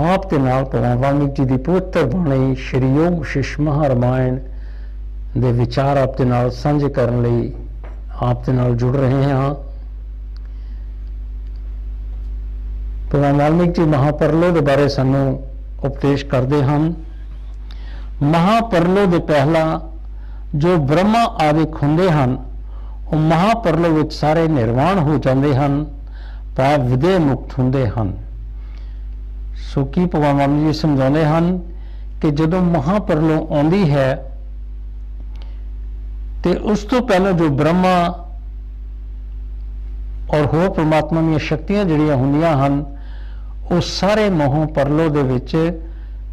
आप के नाल भगवान वाल्मीकि जी की पवित्र बाणी श्री योग शिष महारामायण दे विचार आप दे नाल सांझे करने लई आप दे नाल जुड़ रहे हैं। भगवान वाल्मीकि जी महापरलो के बारे सानू उपदेश करते हैं। महापरलो के पहला जो ब्रह्मा आदिक हुंदे हन वो महापरलो विच सारे निर्वाण हो जाते हैं, भाव विदे मुक्त हुंदे हन। सो की भगवान वाल्मीकि जी समझाते हैं कि जदों महापरलो आउंदी है ते उस तो पहले जो ब्रह्मा और होर परमात्मा दी शक्तियां जिहड़ियां हुंदियां हन वो सारे मोह परलो दे विच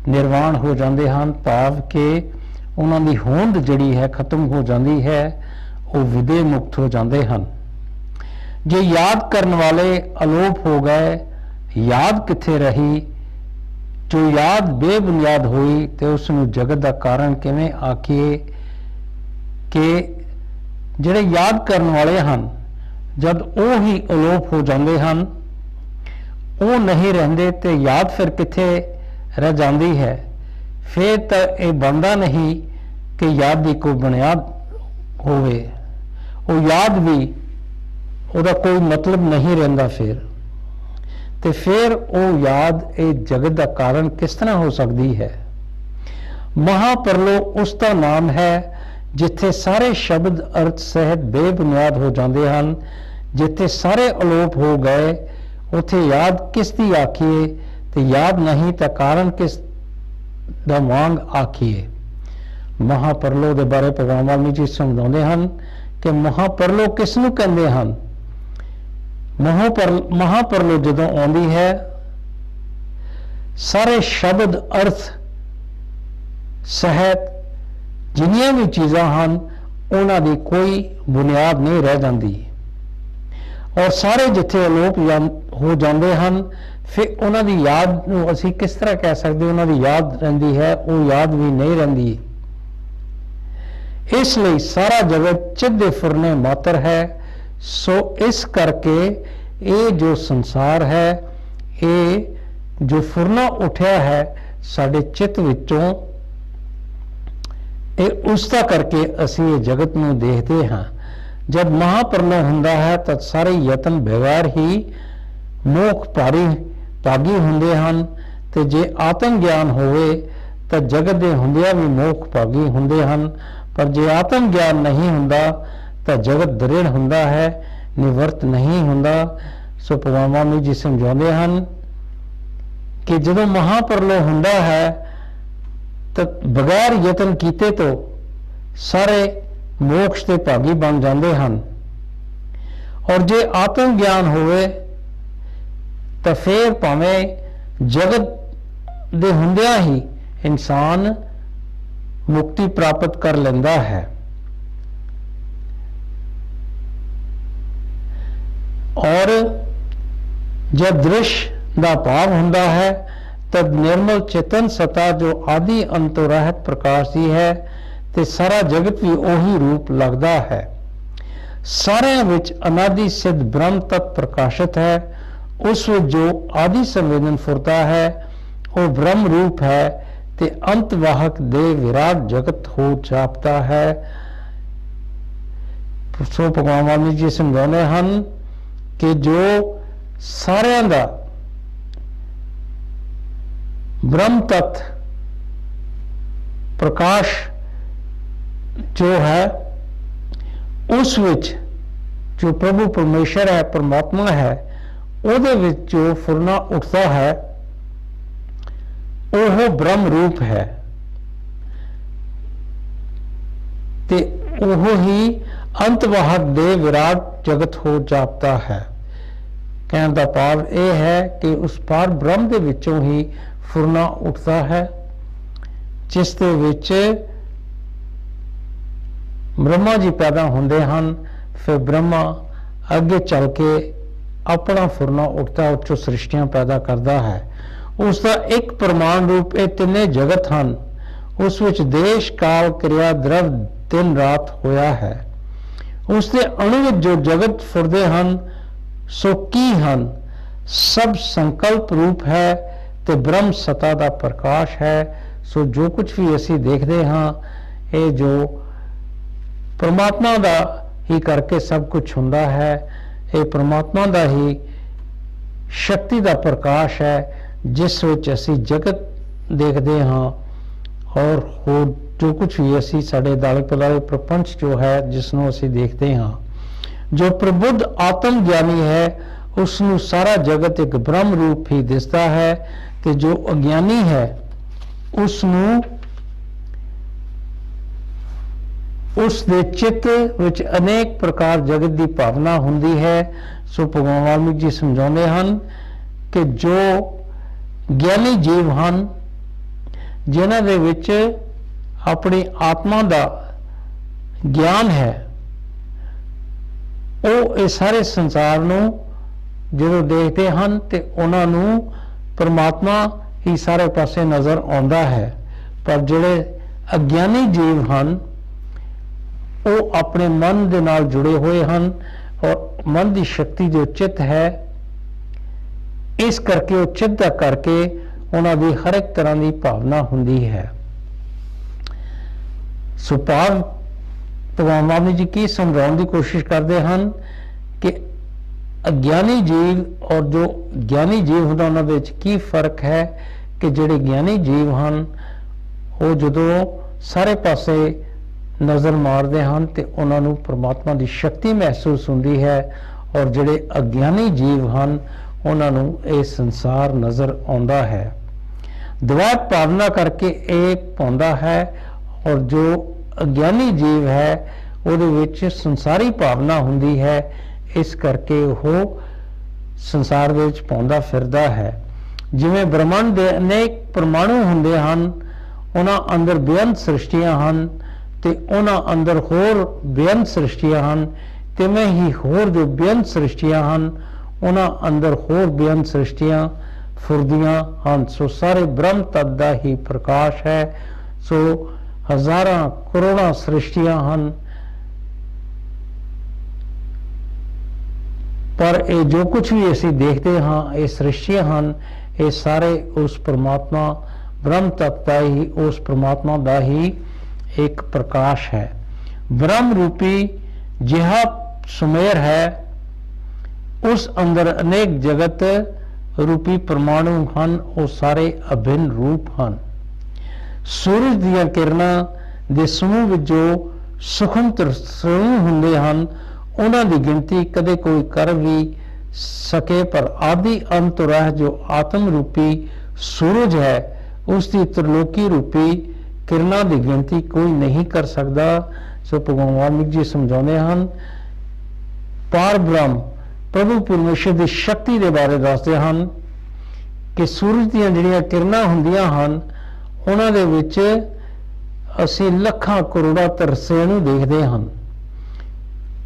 निर्वाण हो जाते हैं, भाव के उन्हां दी होंद जिहड़ी है खत्म हो जाती है, वो विदे मुक्त हो जाते हैं। जे याद करने वाले अलोप हो गए, याद किथे रही। जो याद बेबुनियाद हुई तो उसनूं जगत का कारण किवें आखिए। ਕਿ ਜਿਹੜੇ ਯਾਦ ਕਰਨ ਵਾਲੇ ਹਨ, ਜਦ ਉਹ ਹੀ ਅਲੋਪ ਹੋ ਜਾਂਦੇ ਹਨ, ਉਹ ਨਹੀਂ ਰਹਿੰਦੇ ਤੇ ਯਾਦ ਫਿਰ ਕਿੱਥੇ ਰਹਿ ਜਾਂਦੀ ਹੈ। ਫਿਰ ਤਾਂ ਇਹ ਬਣਦਾ ਨਹੀਂ ਕਿ ਯਾਦ ਦੀ ਕੋਈ ਬੁਨਿਆਦ ਹੋਵੇ, ਉਹ ਯਾਦ ਵੀ ਉਹਦਾ ਕੋਈ ਮਤਲਬ ਨਹੀਂ ਰਹਿੰਦਾ ਫਿਰ। ਤੇ ਫਿਰ ਉਹ ਯਾਦ ਇਹ ਜਗਤ ਦਾ ਕਾਰਨ ਕਿਸ ਤਰ੍ਹਾਂ ਹੋ ਸਕਦੀ ਹੈ। ਮਹਾਪਰਲੋ ਉਸ ਦਾ ਨਾਮ ਹੈ ਜਿੱਥੇ ਸਾਰੇ ਸ਼ਬਦ ਅਰਥ ਸਹਿਤ ਬੇਬੁਨਿਆਦ ਹੋ ਜਾਂਦੇ ਹਨ, ਜਿੱਥੇ ਸਾਰੇ ਅਲੋਪ ਹੋ ਗਏ, ਉੱਥੇ ਯਾਦ ਕਿਸ ਦੀ ਆਖੀਏ, ਤੇ ਯਾਦ ਨਹੀਂ ਤਾਂ ਕਾਰਨ ਕਿਸ ਦਾ ਵਾਂਗ ਆਖੀਏ। ਮਹਾਪਰਲੋ ਦੇ ਬਾਰੇ ਭਗਵਾਨ ਵਾਲਮੀਕ ਜੀ ਸਮਝਾਉਂਦੇ ਹਨ ਕਿ ਮਹਾਪਰਲੋ ਕਿਸ ਨੂੰ ਕਹਿੰਦੇ ਹਨ। ਮਹਾਪਰਲੋ ਜਦੋਂ ਆਉਂਦੀ ਹੈ, ਸਾਰੇ ਸ਼ਬਦ ਅਰਥ ਸਹਿਤ ਜਿੰਨੀਆਂ ਵੀ ਚੀਜ਼ਾਂ ਹਨ ਉਹਨਾਂ ਦੀ ਕੋਈ ਬੁਨਿਆਦ ਨਹੀਂ ਰਹਿ ਜਾਂਦੀ, ਔਰ ਸਾਰੇ ਜਿੱਥੇ ਅਲੋਪ ਹੋ ਜਾਂਦੇ ਹਨ, ਫਿਰ ਉਹਨਾਂ ਦੀ ਯਾਦ ਨੂੰ ਅਸੀਂ ਕਿਸ ਤਰ੍ਹਾਂ ਕਹਿ ਸਕਦੇ ਉਹਨਾਂ ਦੀ ਯਾਦ ਰਹਿੰਦੀ ਹੈ, ਉਹ ਯਾਦ ਵੀ ਨਹੀਂ ਰਹਿੰਦੀ। ਇਸ ਲਈ ਸਾਰਾ ਜਗਤ ਚਿੱਤ ਦੇ ਫੁਰਨੇ ਮਾਤਰ ਹੈ। ਸੋ ਇਸ ਕਰਕੇ ਇਹ ਜੋ ਸੰਸਾਰ ਹੈ, ਇਹ ਜੋ ਫੁਰਨਾ ਉੱਠਿਆ ਹੈ ਸਾਡੇ ਚਿੱਤ ਵਿੱਚੋਂ, ਇਹ ਉਸ ਦਾ ਕਰਕੇ ਅਸੀਂ ਇਹ ਜਗਤ ਨੂੰ ਦੇਖਦੇ ਹਾਂ। ਜਦ ਮਹਾਪਰਲੋ ਹੁੰਦਾ ਹੈ ਤਾਂ ਸਾਰੇ ਯਤਨ ਬੇਕਾਰ ਹੀ ਮੋਖ ਭਾਗੀ ਹੁੰਦੇ ਹਨ, ਤੇ ਜੇ ਆਤਮ ਗਿਆਨ ਹੋਵੇ ਤਾਂ ਜਗਤ ਦੇ ਹੁੰਦਿਆਂ ਵੀ ਮੋਖ ਭਾਗੀ ਹੁੰਦੇ ਹਨ। ਪਰ ਜੇ ਆਤਮ ਗਿਆਨ ਨਹੀਂ ਹੁੰਦਾ ਤਾਂ ਜਗਤ ਦ੍ਰਿੜ ਹੁੰਦਾ ਹੈ, ਨਿਵਰਤ ਨਹੀਂ ਹੁੰਦਾ। ਸੋ ਭਗਵਾਨ ਵਾਲਮੀਕ ਜੀ ਸਮਝਾਉਂਦੇ ਹਨ ਕਿ ਜਦੋਂ ਮਹਾਪਰਲੋ ਹੁੰਦਾ ਹੈ ਤਾਂ ਬਗੈਰ ਯਤਨ ਕੀਤੇ ਤੋਂ ਸਾਰੇ ਮੋਕਸ਼ ਦੇ ਭਾਗੀ ਬਣ ਜਾਂਦੇ ਹਨ, ਔਰ ਜੇ ਆਤਮ ਗਿਆਨ ਹੋਵੇ ਤਾਂ ਫਿਰ ਭਾਵੇਂ ਜਗਤ ਦੇ ਹੁੰਦਿਆਂ ਹੀ ਇਨਸਾਨ ਮੁਕਤੀ ਪ੍ਰਾਪਤ ਕਰ ਲੈਂਦਾ ਹੈ। ਔਰ ਜਦ ਦ੍ਰਿਸ਼ ਦਾ ਭਾਵ ਹੁੰਦਾ ਹੈ ਤਦ ਨਿਰਮਲ ਚੇਤਨ ਸਤਾ ਜੋ ਆਦਿ ਅੰਤੋਂ ਰਹਿਤ ਪ੍ਰਕਾਸ਼ ਦੀ ਹੈ, ਤੇ ਸਾਰਾ ਜਗਤ ਵੀ ਉਹੀ ਰੂਪ ਲੱਗਦਾ ਹੈ। ਸਾਰਿਆਂ ਵਿੱਚ ਅਨਾਦਿ ਸਿੱਧ ਬ੍ਰਹਮ ਤਤ ਪ੍ਰਕਾਸ਼ਿਤ ਹੈ। ਉਸ ਵਿੱਚ ਜੋ ਆਦਿ ਸੰਵੇਦਨ ਫੁਰਤਾ ਹੈ ਉਹ ਬ੍ਰਹਮ ਰੂਪ ਹੈ, ਤੇ ਅੰਤਵਾਹਕ ਦੇ ਵਿਰਾਟ ਜਗਤ ਹੋ ਜਾਪਦਾ ਹੈ। ਸੋ ਭਗਵਾਨ ਵਾਲਮੀਕ ਜੀ ਸਮਝਾਉਂਦੇ ਹਨ ਕਿ ਜੋ ਸਾਰਿਆਂ ਦਾ ਬ੍ਰਹਮ ਤਤ ਪ੍ਰਕਾਸ਼ ਜੋ ਹੈ, ਉਸ ਵਿੱਚ ਜੋ ਪ੍ਰਭੂ ਪਰਮੇਸ਼ਰ ਹੈ, ਪਰਮਾਤਮਾ ਹੈ, ਉਹਦੇ ਵਿੱਚ ਜੋ ਫੁਰਨਾ ਉੱਠਦਾ ਹੈ ਉਹ ਬ੍ਰਹਮ ਰੂਪ ਹੈ, ਤੇ ਉਹ ਹੀ ਅੰਤਵਾਹਕ ਦੇ ਵਿਰਾਟ ਜਗਤ ਹੋ ਜਾਪਦਾ ਹੈ। ਕਹਿਣ ਦਾ ਭਾਵ ਇਹ ਹੈ ਕਿ ਉਸ ਪਾਰ ਬ੍ਰਹਮ ਦੇ ਵਿੱਚੋਂ ਹੀ ਫੁਰਨਾ ਉੱਠਦਾ ਹੈ, ਜਿਸ ਦੇ ਵਿੱਚ ਬ੍ਰਹਮਾ ਜੀ ਪੈਦਾ ਹੁੰਦੇ ਹਨ। ਫਿਰ ਬ੍ਰਹਮਾ ਅੱਗੇ ਚੱਲ ਕੇ ਆਪਣਾ ਫੁਰਨਾ ਉੱਠਦਾ, ਉੱਚੋਂ ਸ੍ਰਿਸ਼ਟੀਆਂ ਪੈਦਾ ਕਰਦਾ ਹੈ। ਉਸ ਦਾ ਇੱਕ ਪ੍ਰਮਾਣ ਰੂਪ ਇਹ ਤਿੰਨੇ ਜਗਤ ਹਨ। ਉਸ ਵਿੱਚ ਦੇਸ਼ ਕਾਲ ਕਿਰਿਆ ਦਰਵ ਦਿਨ ਰਾਤ ਹੋਇਆ ਹੈ। ਉਸ ਦੇ ਅਣੂ ਵਿੱਚ ਜੋ ਜਗਤ ਫੁਰਦੇ ਹਨ ਸੋ ਕੀ ਹਨ, ਸਭ ਸੰਕਲਪ ਰੂਪ ਹੈ ਤੇ ਬ੍ਰਹਮ ਸਤਾ ਦਾ ਪ੍ਰਕਾਸ਼ ਹੈ। ਸੋ ਜੋ ਕੁਝ ਵੀ ਅਸੀਂ ਦੇਖਦੇ ਹਾਂ ਇਹ ਜੋ ਪਰਮਾਤਮਾ ਦਾ ਹੀ ਕਰਕੇ ਸਭ ਕੁਝ ਹੁੰਦਾ ਹੈ, ਇਹ ਪਰਮਾਤਮਾ ਦਾ ਹੀ ਸ਼ਕਤੀ ਦਾ ਪ੍ਰਕਾਸ਼ ਹੈ, ਜਿਸ ਵਿੱਚ ਅਸੀਂ ਜਗਤ ਦੇਖਦੇ ਹਾਂ। ਔਰ ਹੋਰ ਜੋ ਕੁਝ ਵੀ ਅਸੀਂ ਸਾਡੇ ਦਾਲੇ ਪਦਾਲੇ ਪ੍ਰਪੰਚ ਜੋ ਹੈ ਜਿਸ ਨੂੰ ਅਸੀਂ ਦੇਖਦੇ ਹਾਂ, ਜੋ ਪ੍ਰਬੁੱਧ ਆਤਮ ਗਿਆਨੀ ਹੈ ਉਸ ਨੂੰ ਸਾਰਾ ਜਗਤ ਇੱਕ ਬ੍ਰਹਮ ਰੂਪ ਹੀ ਦਿਸਦਾ ਹੈ, ਤੇ ਜੋ ਅਗਿਆਨੀ ਹੈ ਉਸ ਨੂੰ ਉਸ ਦੇ ਚਿੱਤ ਵਿੱਚ ਅਨੇਕ ਪ੍ਰਕਾਰ ਜਗਤ ਦੀ ਭਾਵਨਾ ਹੁੰਦੀ ਹੈ। ਸੋ ਭਗਵਾਨ ਵਾਲਮੀਕ ਜੀ ਸਮਝਾਉਂਦੇ ਹਨ ਕਿ ਜੋ ਗਿਆਨੀ ਜੀਵ ਹਨ, ਜਿਨ੍ਹਾਂ ਦੇ ਵਿੱਚ ਆਪਣੀ ਆਤਮਾ ਦਾ ਗਿਆਨ ਹੈ, ਉਹ ਇਹ ਸਾਰੇ ਸੰਸਾਰ ਨੂੰ ਜਦੋਂ ਦੇਖਦੇ ਹਨ ਤੇ ਉਹਨਾਂ ਨੂੰ ਪਰਮਾਤਮਾ ਹੀ ਸਾਰੇ ਪਾਸੇ ਨਜ਼ਰ ਆਉਂਦਾ ਹੈ। ਪਰ ਜਿਹੜੇ ਅਗਿਆਨੀ ਜੀਵ ਹਨ ਉਹ ਆਪਣੇ ਮਨ ਦੇ ਨਾਲ ਜੁੜੇ ਹੋਏ ਹਨ ਔਰ ਮਨ ਦੀ ਸ਼ਕਤੀ ਜੋ ਚਿੱਤ ਹੈ, ਇਸ ਕਰਕੇ ਉਹ ਚਿੱਤ ਦਾ ਕਰਕੇ ਉਹਨਾਂ ਦੀ ਹਰ ਇੱਕ ਤਰ੍ਹਾਂ ਦੀ ਭਾਵਨਾ ਹੁੰਦੀ ਹੈ। ਸੋ ਭਗਵਾਨ ਵਾਮਨ ਜੀ ਕੀ ਸਮਝਾਉਣ ਦੀ ਕੋਸ਼ਿਸ਼ ਕਰਦੇ ਹਨ ਕਿ ਅਗਿਆਨੀ ਜੀਵ ਔਰ ਜੋ ਗਿਆਨੀ ਜੀਵ ਹੁੰਦਾ ਉਹਨਾਂ ਦੇ ਵਿੱਚ ਕੀ ਫਰਕ ਹੈ ਕਿ ਜਿਹੜੇ ਗਿਆਨੀ ਜੀਵ ਹਨ ਉਹ ਜਦੋਂ ਸਾਰੇ ਪਾਸੇ ਨਜ਼ਰ ਮਾਰਦੇ ਹਨ ਤੇ ਉਹਨਾਂ ਨੂੰ ਪਰਮਾਤਮਾ ਦੀ ਸ਼ਕਤੀ ਮਹਿਸੂਸ ਹੁੰਦੀ ਹੈ ਔਰ ਜਿਹੜੇ ਅਗਿਆਨੀ ਜੀਵ ਹਨ ਉਹਨਾਂ ਨੂੰ ਇਹ ਸੰਸਾਰ ਨਜ਼ਰ ਆਉਂਦਾ ਹੈ। ਦਵੈਤ ਭਾਵਨਾ ਕਰਕੇ ਇਹ ਪਾਉਂਦਾ ਹੈ ਔਰ ਜੋ ਅਗਿਆਨੀ ਜੀਵ ਹੈ ਉਹਦੇ ਵਿੱਚ ਸੰਸਾਰੀ ਭਾਵਨਾ ਹੁੰਦੀ ਹੈ, ਇਸ ਕਰਕੇ ਉਹ ਸੰਸਾਰ ਦੇ ਵਿੱਚ ਪਾਉਂਦਾ ਫਿਰਦਾ ਹੈ। ਜਿਵੇਂ ਬ੍ਰਹਮੰਡ ਦੇ ਅਨੇਕ ਪਰਮਾਣੂ ਹੁੰਦੇ ਹਨ, ਉਹਨਾਂ ਅੰਦਰ ਬੇਅੰਤ ਸ੍ਰਿਸ਼ਟੀਆਂ ਹਨ ਤੇ ਉਹਨਾਂ ਅੰਦਰ ਹੋਰ ਬੇਅੰਤ ਸ੍ਰਿਸ਼ਟੀਆਂ ਹਨ, ਤਿਵੇਂ ਹੀ ਹੋਰ ਜੋ ਬੇਅੰਤ ਸ੍ਰਿਸ਼ਟੀਆਂ ਹਨ ਉਹਨਾਂ ਅੰਦਰ ਹੋਰ ਬੇਅੰਤ ਸ੍ਰਿਸ਼ਟੀਆਂ ਫੁਰਦੀਆਂ ਹਨ। ਸੋ ਸਾਰੇ ਬ੍ਰਹਮ ਤੱਤ ਦਾ ਹੀ ਪ੍ਰਕਾਸ਼ ਹੈ। ਸੋ ਹਜ਼ਾਰਾਂ ਕਰੋੜਾਂ ਸ੍ਰਿਸ਼ਟੀਆਂ ਹਨ, ਪਰ ਇਹ ਜੋ ਕੁਝ ਵੀ ਅਸੀਂ ਦੇਖਦੇ ਹਾਂ ਇਹ ਸ੍ਰਿਸ਼ਟੀਆਂ ਹਨ, ਇਹ ਸਾਰੇ ਉਸ ਪਰਮਾਤਮਾ ਬ੍ਰਹਮ ਤੱਤ ਦਾ ਹੀ, ਉਸ ਪਰਮਾਤਮਾ ਦਾ ਹੀ ਇੱਕ ਪ੍ਰਕਾਸ਼ ਹੈ। ਬ੍ਰਹਮ ਰੂਪੀ ਜਿਹਾ ਸੁਮੇਰ ਹੈ ਉਸ ਅੰਦਰ ਅਨੇਕ ਜਗਤ ਰੂਪੀ ਪਰਮਾਣੂ ਹਨ, ਉਹ ਸਾਰੇ ਅਭਿੰਨ ਰੂਪ ਹਨ। ਸੂਰਜ ਦੀਆਂ ਕਿਰਨਾਂ ਦੇ ਸਮੂਹ ਵਿੱਚ ਜੋ ਸੂਖਮ ਸਮੂਹ ਹੁੰਦੇ ਹਨ ਉਹਨਾਂ ਦੀ ਗਿਣਤੀ ਕਦੇ ਕੋਈ ਕਰ ਵੀ ਸਕੇ, ਪਰ ਆਦਿ ਅੰਤ ਰਹਿ ਜੋ ਆਤਮ ਰੂਪੀ ਸੂਰਜ ਹੈ ਉਸ ਦੀ ਤ੍ਰਿਲੋਕੀ ਰੂਪੀ ਕਿਰਨਾਂ ਦੀ ਗਿਣਤੀ ਕੋਈ ਨਹੀਂ ਕਰ ਸਕਦਾ। ਸੋ ਭਗਵਾਨ ਵਾਲਮੀਕ ਜੀ ਸਮਝਾਉਂਦੇ ਹਨ, ਪਾਰ ਬ੍ਰਹਮ ਪ੍ਰਭੂ ਪਰਮੇਸ਼ਰ ਦੀ ਸ਼ਕਤੀ ਦੇ ਬਾਰੇ ਦੱਸਦੇ ਹਨ ਕਿ ਸੂਰਜ ਦੀਆਂ ਜਿਹੜੀਆਂ ਕਿਰਨਾਂ ਹੁੰਦੀਆਂ ਹਨ ਉਹਨਾਂ ਦੇ ਵਿੱਚ ਅਸੀਂ ਲੱਖਾਂ ਕਰੋੜਾਂ ਤਰਸੇ ਨੂੰ ਦੇਖਦੇ ਹਨ,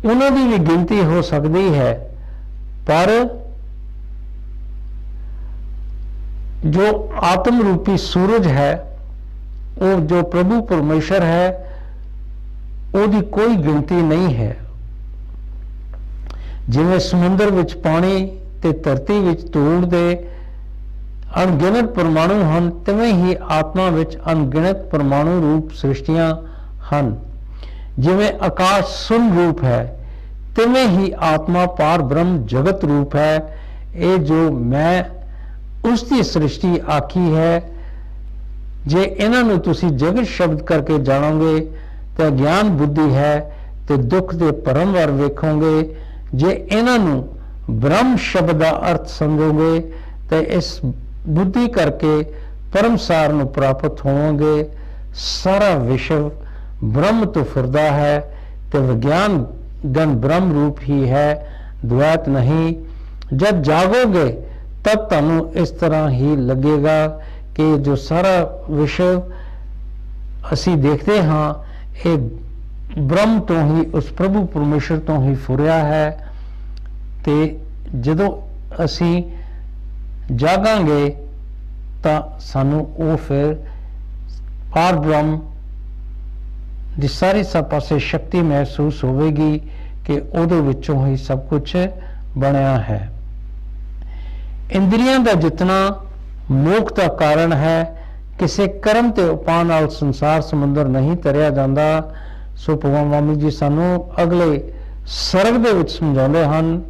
ਉਹਨਾਂ ਦੀ ਵੀ ਗਿਣਤੀ ਹੋ ਸਕਦੀ ਹੈ, ਪਰ ਜੋ ਆਤਮ ਰੂਪੀ ਸੂਰਜ ਹੈ ਉਹ ਜੋ ਪ੍ਰਭੂ ਪਰਮੇਸ਼ਰ ਹੈ ਉਹਦੀ ਕੋਈ ਗਿਣਤੀ ਨਹੀਂ ਹੈ। ਜਿਵੇਂ ਸਮੁੰਦਰ ਵਿੱਚ ਪਾਣੀ ਤੇ ਧਰਤੀ ਵਿੱਚ ਧੂੜ ਦੇ ਅਣਗਿਣਤ ਪਰਮਾਣੂ ਹਨ, ਤਿਵੇਂ ਹੀ ਆਤਮਾ ਵਿੱਚ ਅਣਗਿਣਤ ਪਰਮਾਣੂ ਰੂਪ ਸ੍ਰਿਸ਼ਟੀਆਂ ਹਨ। ਜਿਵੇਂ ਆਕਾਸ਼ ਸੁਨ ਰੂਪ ਹੈ ਤਿਵੇਂ ਹੀ ਆਤਮਾ ਪਾਰ ਬ੍ਰਹਮ ਜਗਤ ਰੂਪ ਹੈ। ਇਹ ਜੋ ਮੈਂ ਉਸ ਦੀ ਸ੍ਰਿਸ਼ਟੀ ਆਖੀ ਹੈ, ਜੇ ਇਹਨਾਂ ਨੂੰ ਤੁਸੀਂ ਜਗਤ ਸ਼ਬਦ ਕਰਕੇ ਜਾਣੋਗੇ ਤਾਂ ਗਿਆਨ ਬੁੱਧੀ ਹੈ ਤੇ ਦੁੱਖ ਦੇ ਭਰਮ ਵੱਲ ਵੇਖੋਗੇ। ਜੇ ਇਹਨਾਂ ਨੂੰ ਬ੍ਰਹਮ ਸ਼ਬਦ ਦਾ ਅਰਥ ਸਮਝੋਗੇ ਤਾਂ ਇਸ ਬੁੱਧੀ ਕਰਕੇ ਪਰਮਸਾਰ ਨੂੰ ਪ੍ਰਾਪਤ ਹੋਵੋਗੇ। ਸਾਰਾ ਵਿਸ਼ਵ ਬ੍ਰਹਮ ਤੋਂ ਫਿਰਦਾ ਹੈ ਤੇ ਵਿਗਿਆਨ ਗਨ ਬ੍ਰਹਮ ਰੂਪ ਹੀ ਹੈ, ਦਵੈਤ ਨਹੀਂ। ਜਦ ਜਾਗੋਗੇ ਤਦ ਤੁਹਾਨੂੰ ਇਸ ਤਰ੍ਹਾਂ ਹੀ ਲੱਗੇਗਾ ਕਿ ਜੋ ਸਾਰਾ ਵਿਸ਼ਵ ਅਸੀਂ ਦੇਖਦੇ ਹਾਂ ਇਹ ਬ੍ਰਹਮ ਤੋਂ ਹੀ, ਉਸ ਪ੍ਰਭੂ ਪਰਮੇਸ਼ਰ ਤੋਂ ਹੀ ਫੁਰਿਆ ਹੈ। ਤੇ ਜਦੋਂ ਅਸੀਂ ਜਾਗਾਂਗੇ ਤਾਂ ਸਾਨੂੰ ਉਹ ਫਿਰ ਪਾਰ ਬ੍ਰਹਮ ਦੀ ਸਾਰੀ ਸਭ ਪਾਸੇ ਸ਼ਕਤੀ ਮਹਿਸੂਸ ਹੋਵੇਗੀ ਕਿ ਉਹਦੇ ਵਿੱਚੋਂ ਹੀ ਸਭ ਕੁਝ ਬਣਿਆ ਹੈ। ਇੰਦਰੀਆਂ ਦਾ ਜਿਤਨਾ ਮੋਖ ਦਾ ਕਾਰਨ ਹੈ, ਕਿਸੇ ਕਰਮ ਤੇ ਉਪਾਅ ਨਾਲ ਸੰਸਾਰ ਸਮੁੰਦਰ ਨਹੀਂ ਤਰਿਆ ਜਾਂਦਾ। ਸੋ ਭਗਵਾਨ ਵਾਮਨ ਜੀ ਸਾਨੂੰ ਅਗਲੇ ਸਰਗ ਦੇ ਵਿੱਚ ਸਮਝਾਉਂਦੇ ਹਨ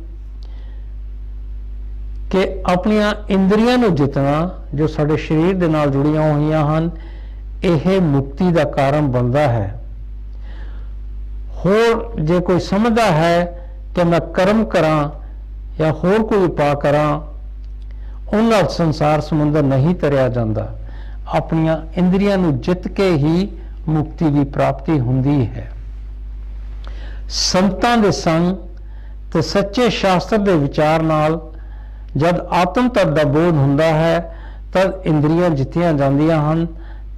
ਕਿ ਆਪਣੀਆਂ ਇੰਦਰੀਆਂ ਨੂੰ ਜਿਤਨਾ ਜੋ ਸਾਡੇ ਸਰੀਰ ਦੇ ਨਾਲ ਜੁੜੀਆਂ ਹੋਈਆਂ ਹਨ, ਇਹ ਮੁਕਤੀ ਦਾ ਕਾਰਨ ਬਣਦਾ ਹੈ। ਹੋਰ ਜੇ ਕੋਈ ਸਮਝਦਾ ਹੈ ਕਿ ਮੈਂ ਕਰਮ ਕਰਾਂ ਜਾਂ ਹੋਰ ਕੋਈ ਉਪਾਅ ਕਰਾਂ, ਉਹਨਾਂ ਸੰਸਾਰ ਸਮੁੰਦਰ ਨਹੀਂ ਤਰਿਆ ਜਾਂਦਾ। ਆਪਣੀਆਂ ਇੰਦਰੀਆਂ ਨੂੰ ਜਿੱਤ ਕੇ ਹੀ ਮੁਕਤੀ ਦੀ ਪ੍ਰਾਪਤੀ ਹੁੰਦੀ ਹੈ। ਸੰਤਾਂ ਦੇ ਸੰਗ ਤੇ ਸੱਚੇ ਸ਼ਾਸਤਰ ਦੇ ਵਿਚਾਰ ਨਾਲ ਜਦ ਆਤਮ ਤੱਤ ਦਾ ਬੋਧ ਹੁੰਦਾ ਹੈ ਤਦ ਇੰਦਰੀਆਂ ਜਿੱਤੀਆਂ ਜਾਂਦੀਆਂ ਹਨ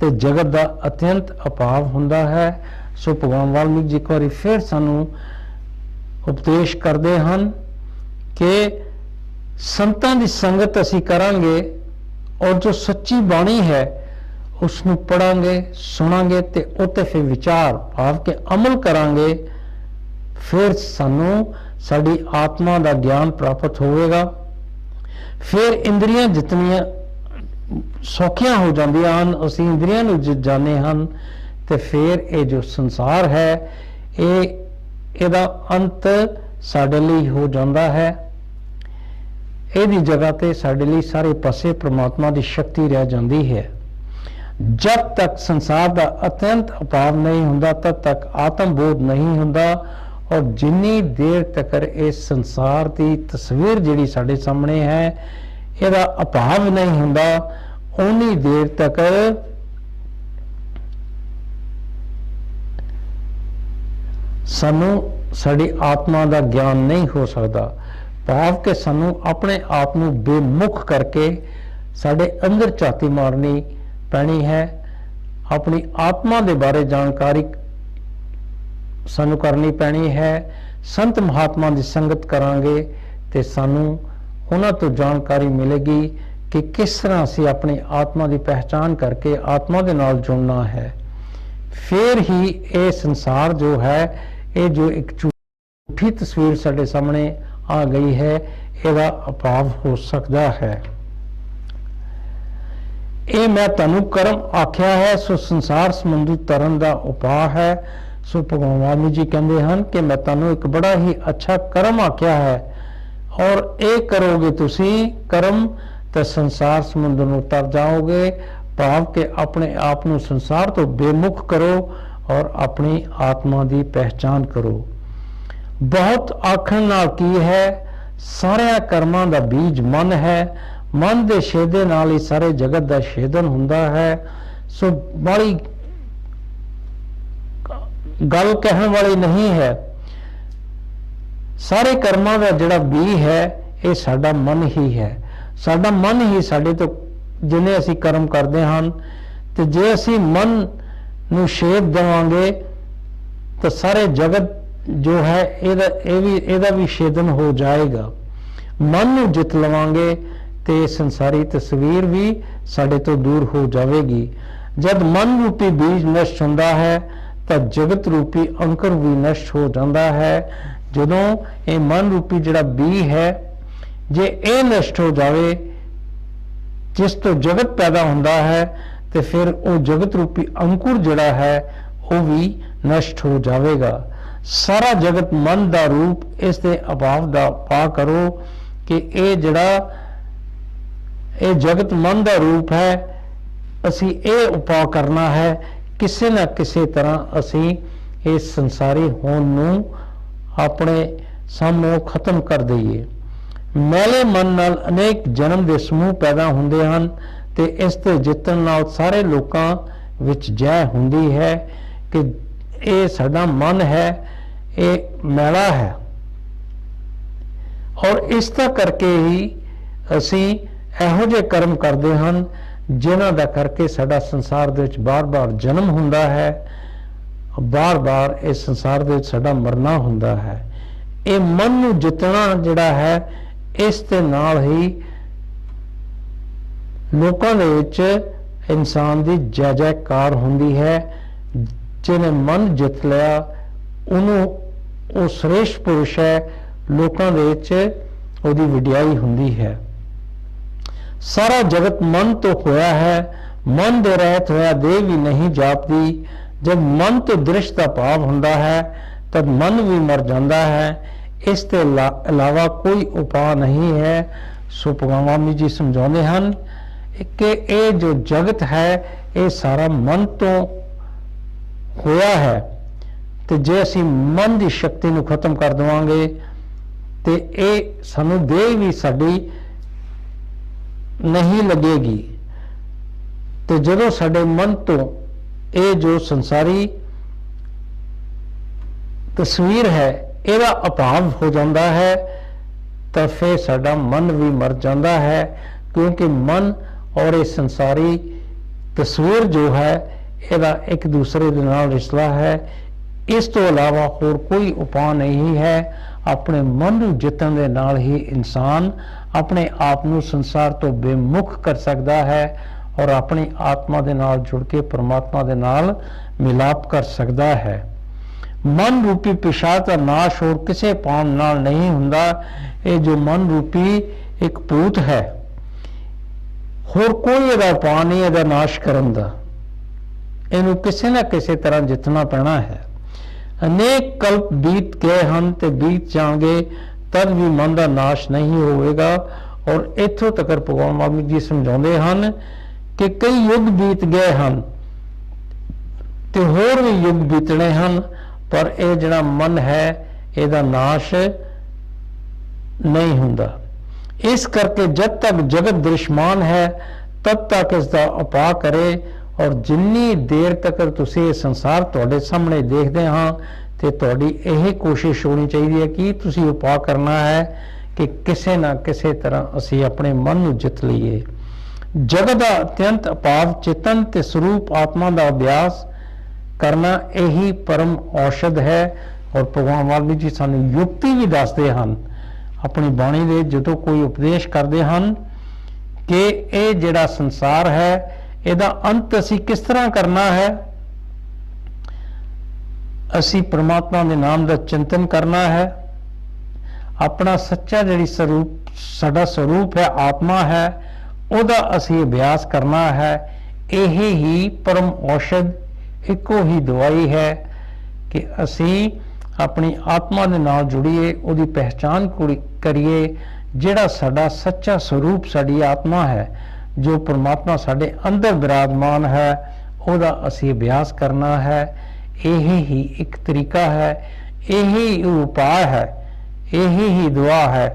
ਤੇ ਜਗਤ ਦਾ ਅਤਿਅੰਤ ਅਭਾਵ ਹੁੰਦਾ ਹੈ। ਸੋ ਭਗਵਾਨ ਵਾਲਮੀਕ ਜੀ ਇੱਕ ਵਾਰੀ ਫਿਰ ਸਾਨੂੰ ਉਪਦੇਸ਼ ਕਰਦੇ ਹਨ ਕਿ ਸੰਤਾਂ ਦੀ ਸੰਗਤ ਅਸੀਂ ਕਰਾਂਗੇ ਔਰ ਜੋ ਸੱਚੀ ਬਾਣੀ ਹੈ ਉਸ ਨੂੰ ਪੜਾਂਗੇ, ਸੁਣਾਂਗੇ ਤੇ ਉੱਤੇ ਫਿਰ ਵਿਚਾਰ ਭਾਵ ਕਿ ਅਮਲ ਕਰਾਂਗੇ, ਫਿਰ ਸਾਨੂੰ ਸਾਡੀ ਆਤਮਾ ਦਾ ਗਿਆਨ ਪ੍ਰਾਪਤ ਹੋਵੇਗਾ। ਫਿਰ ਇੰਦਰੀਆਂ ਜਿਤਨੀਆਂ ਸੌਖੀਆਂ ਹੋ ਜਾਂਦੀਆਂ ਹਨ, ਅਸੀਂ ਇੰਦਰੀਆਂ ਨੂੰ ਜਾਣਦੇ ਹਨ, ਤੇ ਫਿਰ ਇਹ ਜੋ ਸੰਸਾਰ ਹੈ ਇਹਦਾ ਅੰਤ ਸਾਡੇ ਲਈ ਹੋ ਜਾਂਦਾ ਹੈ। ਇਹਦੀ ਜਗ੍ਹਾ ਤੇ ਸਾਡੇ ਲਈ ਸਾਰੇ ਪਾਸੇ ਪ੍ਰਮਾਤਮਾ ਦੀ ਸ਼ਕਤੀ ਰਹਿ ਜਾਂਦੀ ਹੈ। ਜਦ ਤੱਕ ਸੰਸਾਰ ਦਾ ਅਤਿਅੰਤ ਅਭਾਵ ਨਹੀਂ ਹੁੰਦਾ ਤਦ ਤੱਕ ਆਤਮ ਬੋਧ ਨਹੀਂ ਹੁੰਦਾ, ਔਰ ਜਿੰਨੀ ਦੇਰ ਤੱਕ ਇਸ ਸੰਸਾਰ ਦੀ ਤਸਵੀਰ ਜਿਹੜੀ ਸਾਡੇ ਸਾਹਮਣੇ ਹੈ ਇਹਦਾ ਅਭਾਵ ਨਹੀਂ ਹੁੰਦਾ, ਉਨੀ ਦੇਰ ਤੱਕ ਸਾਨੂੰ ਸਾਡੀ ਆਤਮਾ ਦਾ ਗਿਆਨ ਨਹੀਂ ਹੋ ਸਕਦਾ। ਭਾਵ ਕਿ ਸਾਨੂੰ ਆਪਣੇ ਆਪ ਨੂੰ ਬੇਮੁਖ ਕਰਕੇ ਸਾਡੇ ਅੰਦਰ ਝਾਤੀ ਮਾਰਨੀ ਪੈਣੀ ਹੈ। ਆਪਣੀ ਆਤਮਾ ਦੇ ਬਾਰੇ ਜਾਣਕਾਰੀ ਸਾਨੂੰ ਕਰਨੀ ਪੈਣੀ ਹੈ। ਸੰਤ ਮਹਾਤਮਾ ਦੀ ਸੰਗਤ ਕਰਾਂਗੇ ਤੇ ਸਾਨੂੰ ਉਹਨਾਂ ਤੋਂ ਜਾਣਕਾਰੀ ਮਿਲੇਗੀ ਕਿ ਕਿਸ ਤਰ੍ਹਾਂ ਅਸੀਂ ਆਪਣੀ ਆਤਮਾ ਦੀ ਪਹਿਚਾਨ ਕਰਕੇ ਆਤਮਾ ਦੇ ਨਾਲ ਜੁੜਨਾ ਹੈ। ਫਿਰ ਹੀ ਇਹ ਸੰਸਾਰ ਜੋ ਹੈ, ਇਹ ਜੋ ਇੱਕ ਝੂਠੀ ਤਸਵੀਰ ਸਾਡੇ ਸਾਹਮਣੇ ਆ ਗਈ ਹੈ, ਇਹਦਾ ਅਭਾਵ ਹੋ ਸਕਦਾ ਹੈ। ਇਹ ਮੈਂ ਤੁਹਾਨੂੰ ਕਰਮ ਆਖਿਆ ਹੈ, ਸੋ ਸੰਸਾਰ ਸੰਬੰਧੀ ਤਰਨ ਦਾ ਉਪਾਅ ਹੈ। ਸੋ ਭਗਵਾਨ ਵਾਲਮੀਕ ਜੀ ਕਹਿੰਦੇ ਹਨ ਕਿ ਮੈਂ ਤੁਹਾਨੂੰ ਇੱਕ ਬੜਾ ਹੀ ਅੱਛਾ ਕਰਮ ਆਖਿਆ ਹੈ, ਔਰ ਇਹ ਕਰੋਗੇ ਤੁਸੀਂ ਕਰਮ ਤਾਂ ਸੰਸਾਰ ਸਮੁੰਦ ਨੂੰ ਤਰ ਜਾਓਗੇ। ਭਾਵ ਕਿ ਆਪਣੇ ਆਪ ਨੂੰ ਸੰਸਾਰ ਤੋਂ ਬੇਮੁਖ ਕਰੋ ਔਰ ਆਪਣੀ ਆਤਮਾ ਦੀ ਪਹਿਚਾਨ ਕਰੋ। ਬਹੁਤ ਆਖਣ ਨਾਲ ਕੀ ਹੈ, ਸਾਰਿਆਂ ਕਰਮਾਂ ਦਾ ਬੀਜ ਮਨ ਹੈ। ਮਨ ਦੇ ਛੇਦੇ ਨਾਲ ਹੀ ਸਾਰੇ ਜਗਤ ਦਾ ਛੇਦਨ ਹੁੰਦਾ ਹੈ। ਸੋ ਬੜੀ ਗੱਲ ਕਹਿਣ ਵਾਲੀ ਨਹੀਂ ਹੈ। ਸਾਰੇ ਕਰਮਾਂ ਦਾ ਜਿਹੜਾ ਬੀਜ ਹੈ ਇਹ ਸਾਡਾ ਮਨ ਹੀ ਹੈ। ਸਾਡਾ ਮਨ ਹੀ ਸਾਡੇ ਤੋਂ ਜਿੰਨੇ ਅਸੀਂ ਕਰਮ ਕਰਦੇ ਹਨ, ਤੇ ਜੇ ਅਸੀਂ ਮਨ ਨੂੰ ਛੇਦ ਦੇਵਾਂਗੇ ਤਾਂ ਸਾਰੇ ਜਗਤ ਜੋ ਹੈ ਇਹਦਾ ਵੀ ਛੇਦਨ ਹੋ ਜਾਏਗਾ। ਮਨ ਨੂੰ ਜਿੱਤ ਲਵਾਂਗੇ ਤੇ ਸੰਸਾਰੀ ਤਸਵੀਰ ਵੀ ਸਾਡੇ ਤੋਂ ਦੂਰ ਹੋ ਜਾਵੇਗੀ। ਜਦ ਮਨ ਰੂਪੀ ਬੀਜ ਨਸ਼ਟ ਹੁੰਦਾ ਹੈ ਤਾਂ ਜਗਤ ਰੂਪੀ ਅੰਕੁਰ ਵੀ ਨਸ਼ਟ ਹੋ ਜਾਂਦਾ ਹੈ। ਜਦੋਂ ਇਹ ਮਨ ਰੂਪੀ ਜਿਹੜਾ ਬੀਜ ਹੈ, ਜੇ ਇਹ ਨਸ਼ਟ ਹੋ ਜਾਵੇ ਜਿਸ ਤੋਂ ਜਗਤ ਪੈਦਾ ਹੁੰਦਾ ਹੈ, ਤੇ ਫਿਰ ਉਹ ਜਗਤ ਰੂਪੀ ਅੰਕੁਰ ਜਿਹੜਾ ਹੈ ਉਹ ਵੀ ਨਸ਼ਟ ਹੋ ਜਾਵੇਗਾ। ਸਾਰਾ ਜਗਤ ਮਨ ਦਾ ਰੂਪ, ਇਸ ਦੇ ਅਭਾਵ ਦਾ ਪਾ ਕਰੋ ਕਿ ਇਹ ਜਗਤ ਮਨ ਦਾ ਰੂਪ ਹੈ। ਅਸੀਂ ਇਹ ਉਪਾਅ ਕਰਨਾ ਹੈ, ਕਿਸੇ ਨਾ ਕਿਸੇ ਤਰ੍ਹਾਂ ਅਸੀਂ ਇਸ ਸੰਸਾਰੀ ਹੋਣ ਨੂੰ ਆਪਣੇ ਸਾਹਮਣੇ ਖਤਮ ਕਰ ਦਈਏ। ਮੈਲੇ ਮਨ ਨਾਲ ਅਨੇਕ ਜਨਮ ਦੇ ਸਮੂਹ ਪੈਦਾ ਹੁੰਦੇ ਹਨ, ਤੇ ਇਸ ਤੇ ਜਿੱਤਣ ਨਾਲ ਸਾਰੇ ਲੋਕਾਂ ਵਿੱਚ ਜੈ ਹੁੰਦੀ ਹੈ ਕਿ ਇਹ ਸਾਡਾ ਮਨ ਹੈ, ਇਹ ਮੈਲਾ ਹੈ। ਔਰ ਇਸ ਦਾ ਕਰਕੇ ਹੀ ਅਸੀਂ ਇਹੋ ਜਿਹੇ ਕਰਮ ਕਰਦੇ ਹਨ ਜਿਨ੍ਹਾਂ ਦਾ ਕਰਕੇ ਸਾਡਾ ਸੰਸਾਰ ਦੇ ਵਿੱਚ ਬਾਰ-ਬਾਰ ਜਨਮ ਹੁੰਦਾ ਹੈ, ਬਾਰ-ਬਾਰ ਇਸ ਸੰਸਾਰ ਦੇ ਵਿੱਚ ਸਾਡਾ ਮਰਨਾ ਹੁੰਦਾ ਹੈ। ਇਹ ਮਨ ਨੂੰ ਜਿੱਤਣਾ ਜਿਹੜਾ ਹੈ, ਇਸ ਦੇ ਨਾਲ ਹੀ ਲੋਕਾਂ ਦੇ ਵਿੱਚ ਇਨਸਾਨ ਦੀ ਜੈ ਜੈਕਾਰ ਹੁੰਦੀ ਹੈ। ਜਿਹਨੇ ਮਨ ਜਿੱਤ ਲਿਆ ਉਹਨੂੰ ਉਹ ਸ੍ਰੇਸ਼ਟ ਪੁਰਸ਼ ਹੈ, ਲੋਕਾਂ ਦੇ ਵਿੱਚ ਉਹਦੀ ਵਡਿਆਈ ਹੁੰਦੀ ਹੈ। ਸਾਰਾ ਜਗਤ ਮਨ ਤੋਂ ਹੋਇਆ ਹੈ, ਮਨ ਦੇ ਰਹਿਤ ਹੋਇਆ ਦੇਹ ਵੀ ਨਹੀਂ ਜਾਪਦੀ। ਜਦ ਮਨ ਤੋਂ ਦ੍ਰਿਸ਼ ਦਾ ਭਾਵ ਹੁੰਦਾ ਹੈ ਤਦ ਮਨ ਵੀ ਮਰ ਜਾਂਦਾ ਹੈ। ਇਸ ਤੋਂ ਇਲਾਵਾ ਕੋਈ ਉਪਾਅ ਨਹੀਂ ਹੈ। ਸੋ ਭਗਵਾਨ ਵਾਲਮੀਕ ਜੀ ਸਮਝਾਉਂਦੇ ਹਨ ਕਿ ਇਹ ਜੋ ਜਗਤ ਹੈ ਇਹ ਸਾਰਾ ਮਨ ਤੋਂ ਹੋਇਆ ਹੈ, ਤੇ ਜੇ ਅਸੀਂ ਮਨ ਦੀ ਸ਼ਕਤੀ ਨੂੰ ਖਤਮ ਕਰ ਦੇਵਾਂਗੇ ਤੇ ਇਹ ਸਾਨੂੰ ਦੇਹ ਵੀ ਸਾਡੀ ਨਹੀਂ ਲੱਗੇਗੀ। ਤੇ ਜਦੋਂ ਸਾਡੇ ਮਨ ਤੋਂ ਇਹ ਜੋ ਸੰਸਾਰੀ ਤਸਵੀਰ ਹੈ ਇਹਦਾ ਅਭਾਵ ਹੋ ਜਾਂਦਾ ਹੈ, ਤਾਂ ਫਿਰ ਸਾਡਾ ਮਨ ਵੀ ਮਰ ਜਾਂਦਾ ਹੈ। ਕਿਉਂਕਿ ਮਨ ਔਰ ਇਹ ਸੰਸਾਰੀ ਤਸਵੀਰ ਜੋ ਹੈ ਇਹਦਾ ਇੱਕ ਦੂਸਰੇ ਦੇ ਨਾਲ ਰਿਸ਼ਤਾ ਹੈ। ਇਸ ਤੋਂ ਇਲਾਵਾ ਹੋਰ ਕੋਈ ਉਪਾਅ ਨਹੀਂ ਹੈ। ਆਪਣੇ ਮਨ ਨੂੰ ਜਿੱਤਣ ਦੇ ਨਾਲ ਹੀ ਇਨਸਾਨ ਆਪਣੇ ਆਪ ਨੂੰ ਸੰਸਾਰ ਤੋਂ ਬੇਮੁਖ ਕਰ ਸਕਦਾ ਹੈ और अपनी आत्मा दे नाल जुड़ के परमात्मा दे नाल मिलाप कर सकता है। मन रूपी पिशाच का नाश और किसी पान नाल नहीं हुंदा। ये जो मन रूपी एक भूत है, होर कोई इहदा उपाय नहीं इहदा नाश करन दा। इहनूं किसी ना किसी तरह जितना पैना है। अनेक कल्प बीत गए हैं ते बीत जाएंगे, तद भी मन का नाश नहीं होगा। और इत्थों तक भगवान वाल्मीकि जी समझाते हैं कि कई युग बीत गए हैं ते होर भी युग बीतने हैं, पर यह जिहड़ा मन है इसका नाश नहीं हुंदा। इस करके जब तक जगत दृश्यमान है तब तक इसका उपाय करे। और जिन्नी देर तक तुसीं संसार तुहाडे सामने देखते हाँ तो तुहाडी यही कोशिश होनी चाहिए है कि तुसीं उपाय करना है कि किसी ना किसी तरह असी अपने मन नूं जित लईए। जगत का अत्यंत अपाव चेतन ते स्वरूप आत्मा का अभ्यास करना यही परम औषध है। और भगवान वाल्मीकि जी सानू युक्ति भी दसते हैं अपनी बाणी दे जदों कोई उपदेश करते हैं कि ये जिहड़ा संसार है ਇਹਦਾ अंत असी किस तरह करना है। असी परमात्मा के नाम का चिंतन करना है। अपना सच्चा जिहड़ी स्वरूप साडा स्वरूप है आत्मा है ਉਹਦਾ असी अभ्यास करना है। यही ही परम औषध इको ही दवाई है कि असी अपनी आत्मा के नाल जुड़िए, उसकी पहचान करिए। जिहड़ा साडा सच्चा स्वरूप साडी आत्मा है, जो परमात्मा साडे अंदर विराजमान है, ਉਹਦਾ असी अभ्यास करना है। यही ही एक तरीका है, यही उपाय है, यही ही दुआ है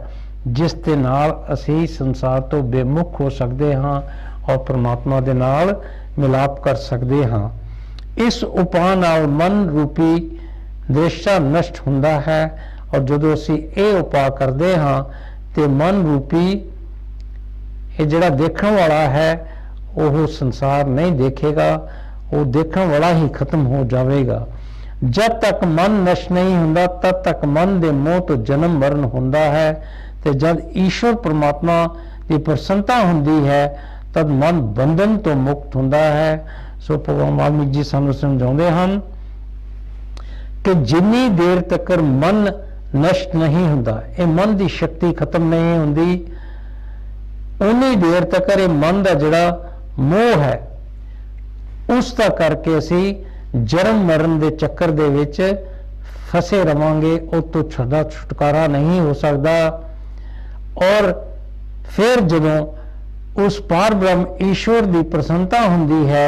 जिस दे नाल असी संसार तो बेमुख हो सकते हाँ और परमात्मा दे नाल मिलाप कर सकते हाँ। इस उपाय नाल मन रूपी दृष्टा नष्ट हुंदा है। और जदों असी ये उपाय करते हाँ तो मन रूपी ये जिहड़ा देखने वाला है वो संसार नहीं देखेगा, वो देखने वाला ही खत्म हो जाएगा। जब तक मन नष्ट नहीं हुंदा तब तक मन दे मोह तो जन्म मरण हुंदा है। तो जब ईश्वर परमात्मा की प्रसन्नता हुंदी है तब मन बंधन तो मुक्त हुंदा है। सो भगवान वाल्मीकि जी सानू समझाते हैं कि जिन्नी देर तक मन नष्ट नहीं हुंदा, ये मन की शक्ति खत्म नहीं हुंदी, उन्नी देर तक ये मन का जिहड़ा मोह है उसका करके असी जन्म मरण के चक्कर दे विच फसे रवांगे। उस तो छड़ा छुटकारा नहीं हो सकता। और फिर जदों उस पार ब्रह्म ईश्वर की प्रसन्नता हुंदी है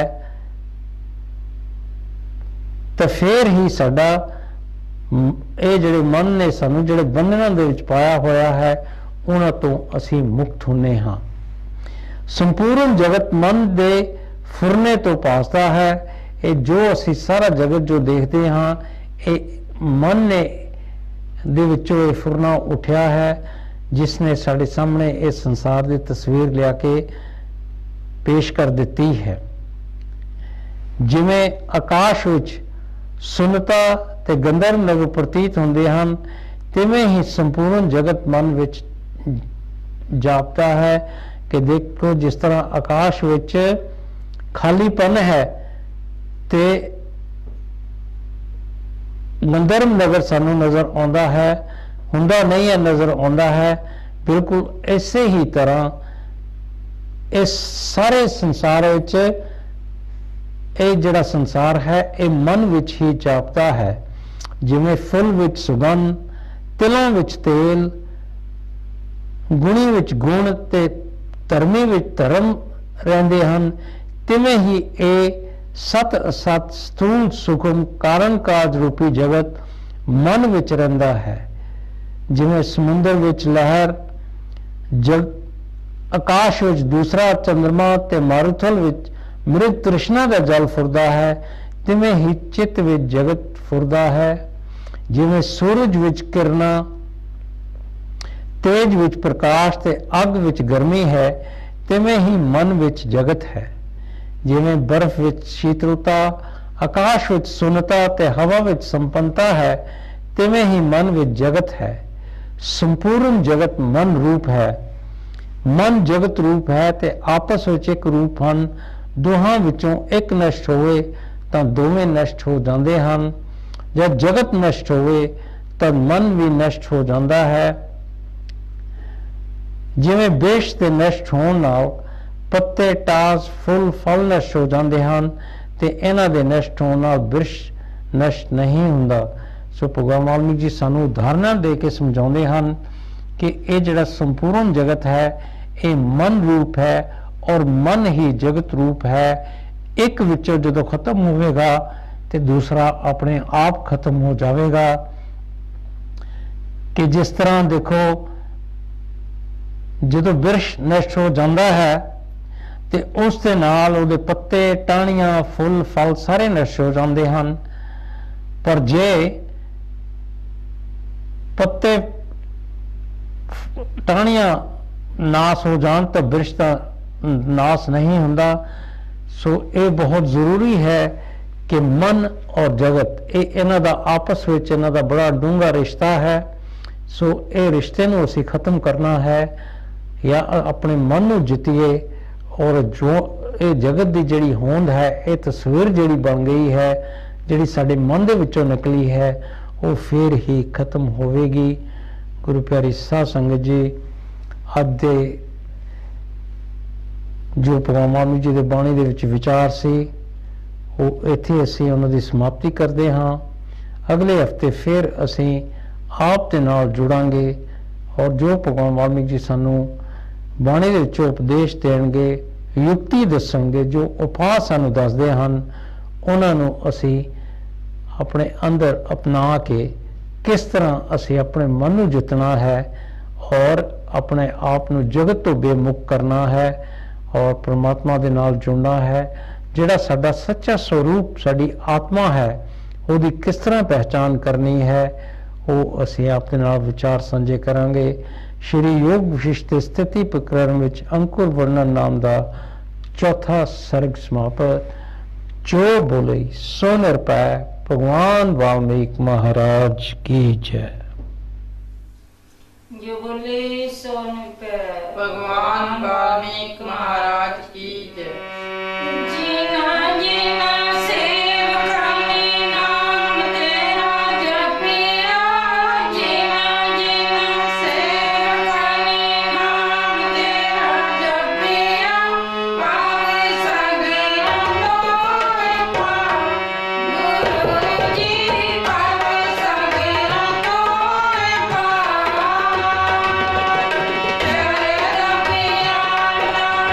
तो फिर ही साडा ये जिहड़े मन ने सानू जिहड़े बंधनां दे विच पाया होया है उन्हां तो असी मुक्त हुन्ने हाँ। संपूर्ण जगत मन दे फुरने तो पासदा है। ये जो असी सारा जगत जो देखते हाँ ये मन ने दे विचों ये फुरना उठिया है, जिसने साडे सामने इस संसार की तस्वीर लिया के पेश कर दी है। जिवें आकाश विच सुनता ते गंधर्व नग प्रतीत होंदे हन, तिवें ही संपूर्ण जगत मन विच जापता है कि देखो जिस तरह आकाश विच खालीपन है ते गंधर्व नगर सानू नजर आंदा है, हुंदा नहीं है नजर आंदा है। बिल्कुल इसे ही तरह इस सारे संसार विच ये जिहड़ा संसार है ये मन विच ही जापता है। जिवें फुल विच सुगंध, तिलों विच तेल, गुणी विच गुण ते धर्मी विच धर्म रहिंदे हन, तिवें ही ये सत असत स्थूल सूक्ष्म कारण काज रूपी जगत मन विच रहिंदा है। जिवें समुंदर विच लहर, जग आकाश विच दूसरा चंद्रमा ते मारुथल विच मृग तृष्णा का जल फुरदा है, तिवें ही चित्त विच जगत फुरदा है। जिवें सूरज विच किरणा, तेज विच प्रकाश ते अग विच गर्मी है, तिवें ही मन विच जगत है। जिवें बर्फ विच शीतलता, आकाश विच सुन्नता ते हवा विच संपन्नता है, तिवें ही मन विच जगत है। संपूर्ण जगत मन रूप है। ਮਨ ਜਗਤ ਰੂਪ ਹੈ ਤੇ ਆਪਸ ਵਿੱਚ ਇੱਕ ਰੂਪ ਹਨ। ਦੋਹਾਂ ਵਿੱਚੋਂ ਇੱਕ ਨਸ਼ਟ ਹੋਵੇ ਤਾਂ ਦੋਵੇਂ ਨਸ਼ਟ ਹੋ ਜਾਂਦੇ ਹਨ। ਜਦ ਜਗਤ ਨਸ਼ਟ ਹੋਵੇ ਤਾਂ ਮਨ ਵੀ ਨਸ਼ਟ ਹੋ ਜਾਂਦਾ ਹੈ। ਜਿਵੇਂ ਬੇਸ਼ ਦੇ ਨਸ਼ਟ ਹੋਣ ਨਾਲ ਪੱਤੇ, ਟਾਸ, ਫੁੱਲ, ਫਲ ਨਸ਼ਟ ਹੋ ਜਾਂਦੇ ਹਨ ਤੇ ਇਹਨਾਂ ਦੇ ਨਸ਼ਟ ਹੋਣ ਨਾਲ ਬਿਰਸ਼ ਨਸ਼ਟ ਨਹੀਂ ਹੁੰਦਾ। ਸੋ ਭਗਵਾਨ ਵਾਲਮੀਕ ਜੀ ਸਾਨੂੰ ਉਦਾਹਰਨਾਂ ਦੇ ਕੇ ਸਮਝਾਉਂਦੇ ਹਨ ਕਿ ਇਹ ਜਿਹੜਾ ਸੰਪੂਰਨ ਜਗਤ ਹੈ ਇਹ ਮਨ ਰੂਪ ਹੈ ਔਰ ਮਨ ਹੀ ਜਗਤ ਰੂਪ ਹੈ। ਇੱਕ ਵਿੱਚੋਂ ਜਦੋਂ ਖਤਮ ਹੋਵੇਗਾ ਤੇ ਦੂਸਰਾ ਆਪਣੇ ਆਪ ਖਤਮ ਹੋ ਜਾਵੇਗਾ। ਕਿ ਜਿਸ ਤਰ੍ਹਾਂ ਦੇਖੋ ਜਦੋਂ ਬਿਰਸ਼ ਨਸ਼ਟ ਹੋ ਜਾਂਦਾ ਹੈ ਤੇ ਉਸ ਦੇ ਨਾਲ ਉਹਦੇ ਪੱਤੇ, ਟਾਹਣੀਆਂ, ਫੁੱਲ, ਫਲ ਸਾਰੇ ਨਸ਼ਟ ਹੋ ਜਾਂਦੇ ਹਨ। ਪਰ ਜੇ ਪੱਤੇ, ਟਾਹਣੀਆਂ ਨਾਸ ਹੋ ਜਾਣ ਤਾਂ ਬਿਰਸ਼ ਦਾ ਨਾਸ ਨਹੀਂ ਹੁੰਦਾ। ਸੋ ਇਹ ਬਹੁਤ ਜ਼ਰੂਰੀ ਹੈ ਕਿ ਮਨ ਔਰ ਜਗਤ ਇਹਨਾਂ ਦਾ ਆਪਸ ਵਿੱਚ ਇਹਨਾਂ ਦਾ ਬੜਾ ਡੂੰਘਾ ਰਿਸ਼ਤਾ ਹੈ। ਸੋ ਇਹ ਰਿਸ਼ਤੇ ਨੂੰ ਅਸੀਂ ਖਤਮ ਕਰਨਾ ਹੈ ਜਾਂ ਆਪਣੇ ਮਨ ਨੂੰ ਜਿੱਤੀਏ। ਔਰ ਜੋ ਇਹ ਜਗਤ ਦੀ ਜਿਹੜੀ ਹੋਂਦ ਹੈ, ਇਹ ਤਸਵੀਰ ਜਿਹੜੀ ਬਣ ਗਈ ਹੈ, ਜਿਹੜੀ ਸਾਡੇ ਮਨ ਦੇ ਵਿੱਚੋਂ ਨਿਕਲੀ ਹੈ, ਉਹ ਫਿਰ ਹੀ ਖਤਮ ਹੋਵੇਗੀ। ਗੁਰੂ ਪਿਆਰੀ ਸਾਧ ਸੰਗਤ ਜੀ, ਅੱਜ ਦੇ ਜੋ ਭਗਵਾਨ ਵਾਲਮੀਕ ਜੀ ਦੇ ਬਾਣੀ ਦੇ ਵਿੱਚ ਵਿਚਾਰ ਸੀ ਉਹ ਇੱਥੇ ਅਸੀਂ ਉਹਨਾਂ ਦੀ ਸਮਾਪਤੀ ਕਰਦੇ ਹਾਂ। ਅਗਲੇ ਹਫਤੇ ਫਿਰ ਅਸੀਂ ਆਪ ਦੇ ਨਾਲ ਜੁੜਾਂਗੇ ਔਰ ਜੋ ਭਗਵਾਨ ਵਾਲਮੀਕ ਜੀ ਸਾਨੂੰ ਬਾਣੀ ਦੇ ਵਿੱਚੋਂ ਉਪਦੇਸ਼ ਦੇਣਗੇ, ਯੁਕਤੀ ਦੱਸਣਗੇ, ਜੋ ਉਪਾਅ ਸਾਨੂੰ ਦੱਸਦੇ ਹਨ, ਉਹਨਾਂ ਨੂੰ ਅਸੀਂ ਆਪਣੇ ਅੰਦਰ ਅਪਣਾ ਕੇ ਕਿਸ ਤਰ੍ਹਾਂ ਅਸੀਂ ਆਪਣੇ ਮਨ ਨੂੰ ਜਿੱਤਣਾ ਹੈ ਔਰ ਆਪਣੇ ਆਪ ਨੂੰ ਜਗਤ ਤੋਂ ਬੇਮੁਖ ਕਰਨਾ ਹੈ ਔਰ ਪ੍ਰਮਾਤਮਾ ਦੇ ਨਾਲ ਜੁੜਨਾ ਹੈ। ਜਿਹੜਾ ਸਾਡਾ ਸੱਚਾ ਸਰੂਪ, ਸਾਡੀ ਆਤਮਾ ਹੈ, ਉਹਦੀ ਕਿਸ ਤਰ੍ਹਾਂ ਪਹਿਚਾਨ ਕਰਨੀ ਹੈ, ਉਹ ਅਸੀਂ ਆਪਣੇ ਨਾਲ ਵਿਚਾਰ ਸਾਂਝੇ ਕਰਾਂਗੇ। ਸ਼੍ਰੀ ਯੋਗ ਵਿਸ਼ਿਸ਼ਟ ਸਥਿਤੀ ਪ੍ਰਕਰਣ ਵਿੱਚ ਅੰਕੁਰ ਵਰਣਨ ਨਾਮ ਦਾ ਚੌਥਾ ਸਰਗ ਸਮਾਪਤ। ਜੋ ਬੋਲੇ ਸੋ ਨਿਰਭੈ। भगवान वाल्मीकि महाराज की जय। जो बोले सो निरभय। भगवान वाल्मीकि महाराज की जय। जीना जीना सेवकानी नाम तेरा जपिया। जीना जीना सेवकानी नाम तेरा जपिया। पावे सगरा तोय पार। गुरु जी पावे सगरा तोय पार। तेरे जपिया नाम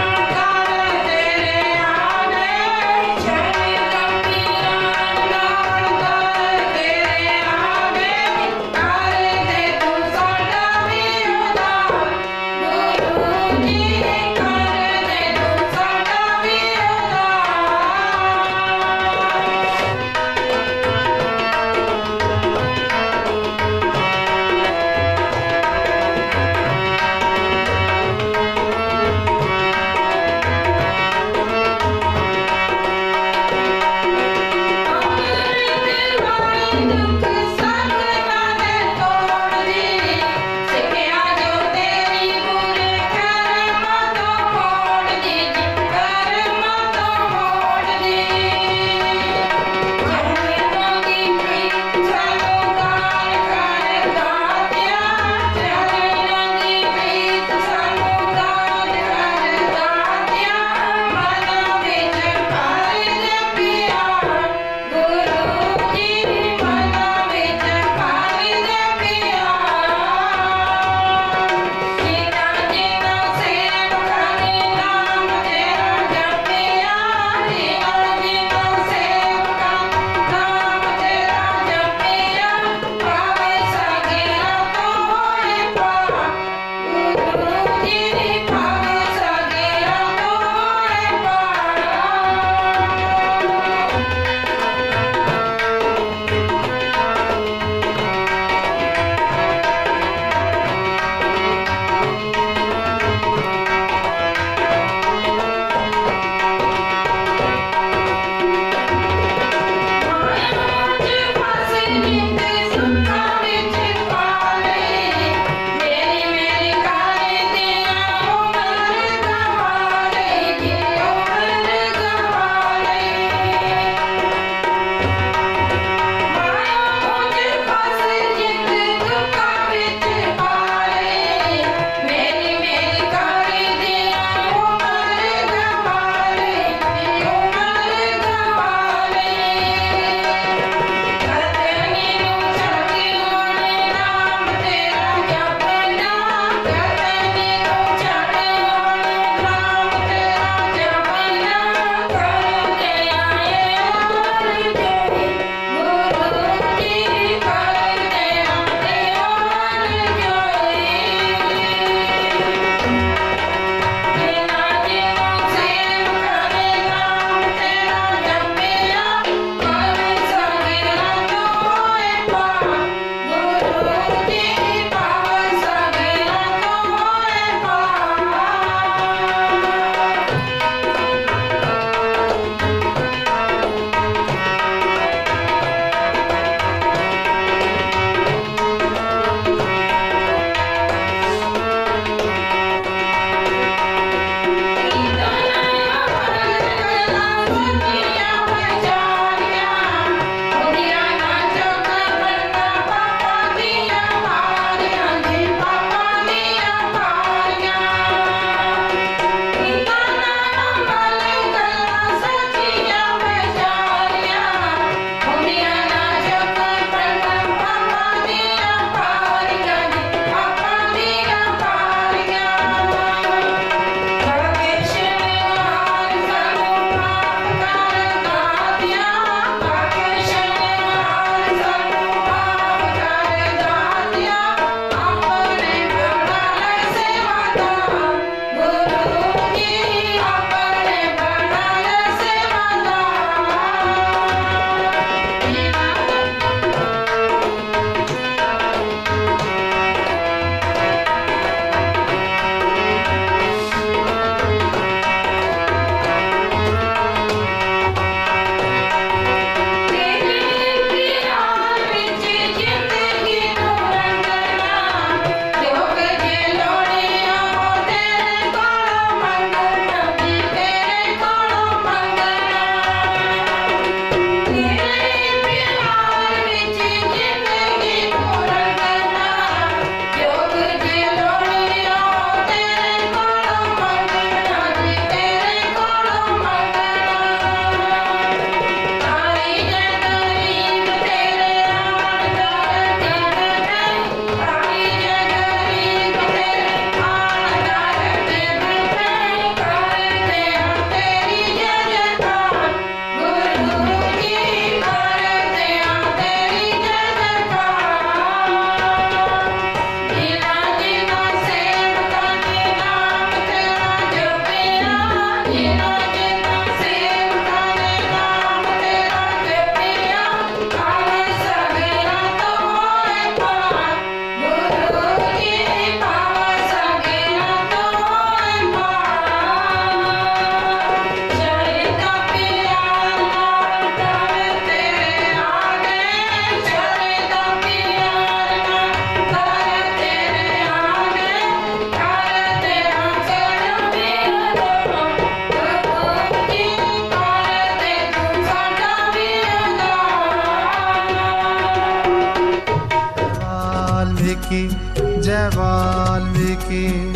की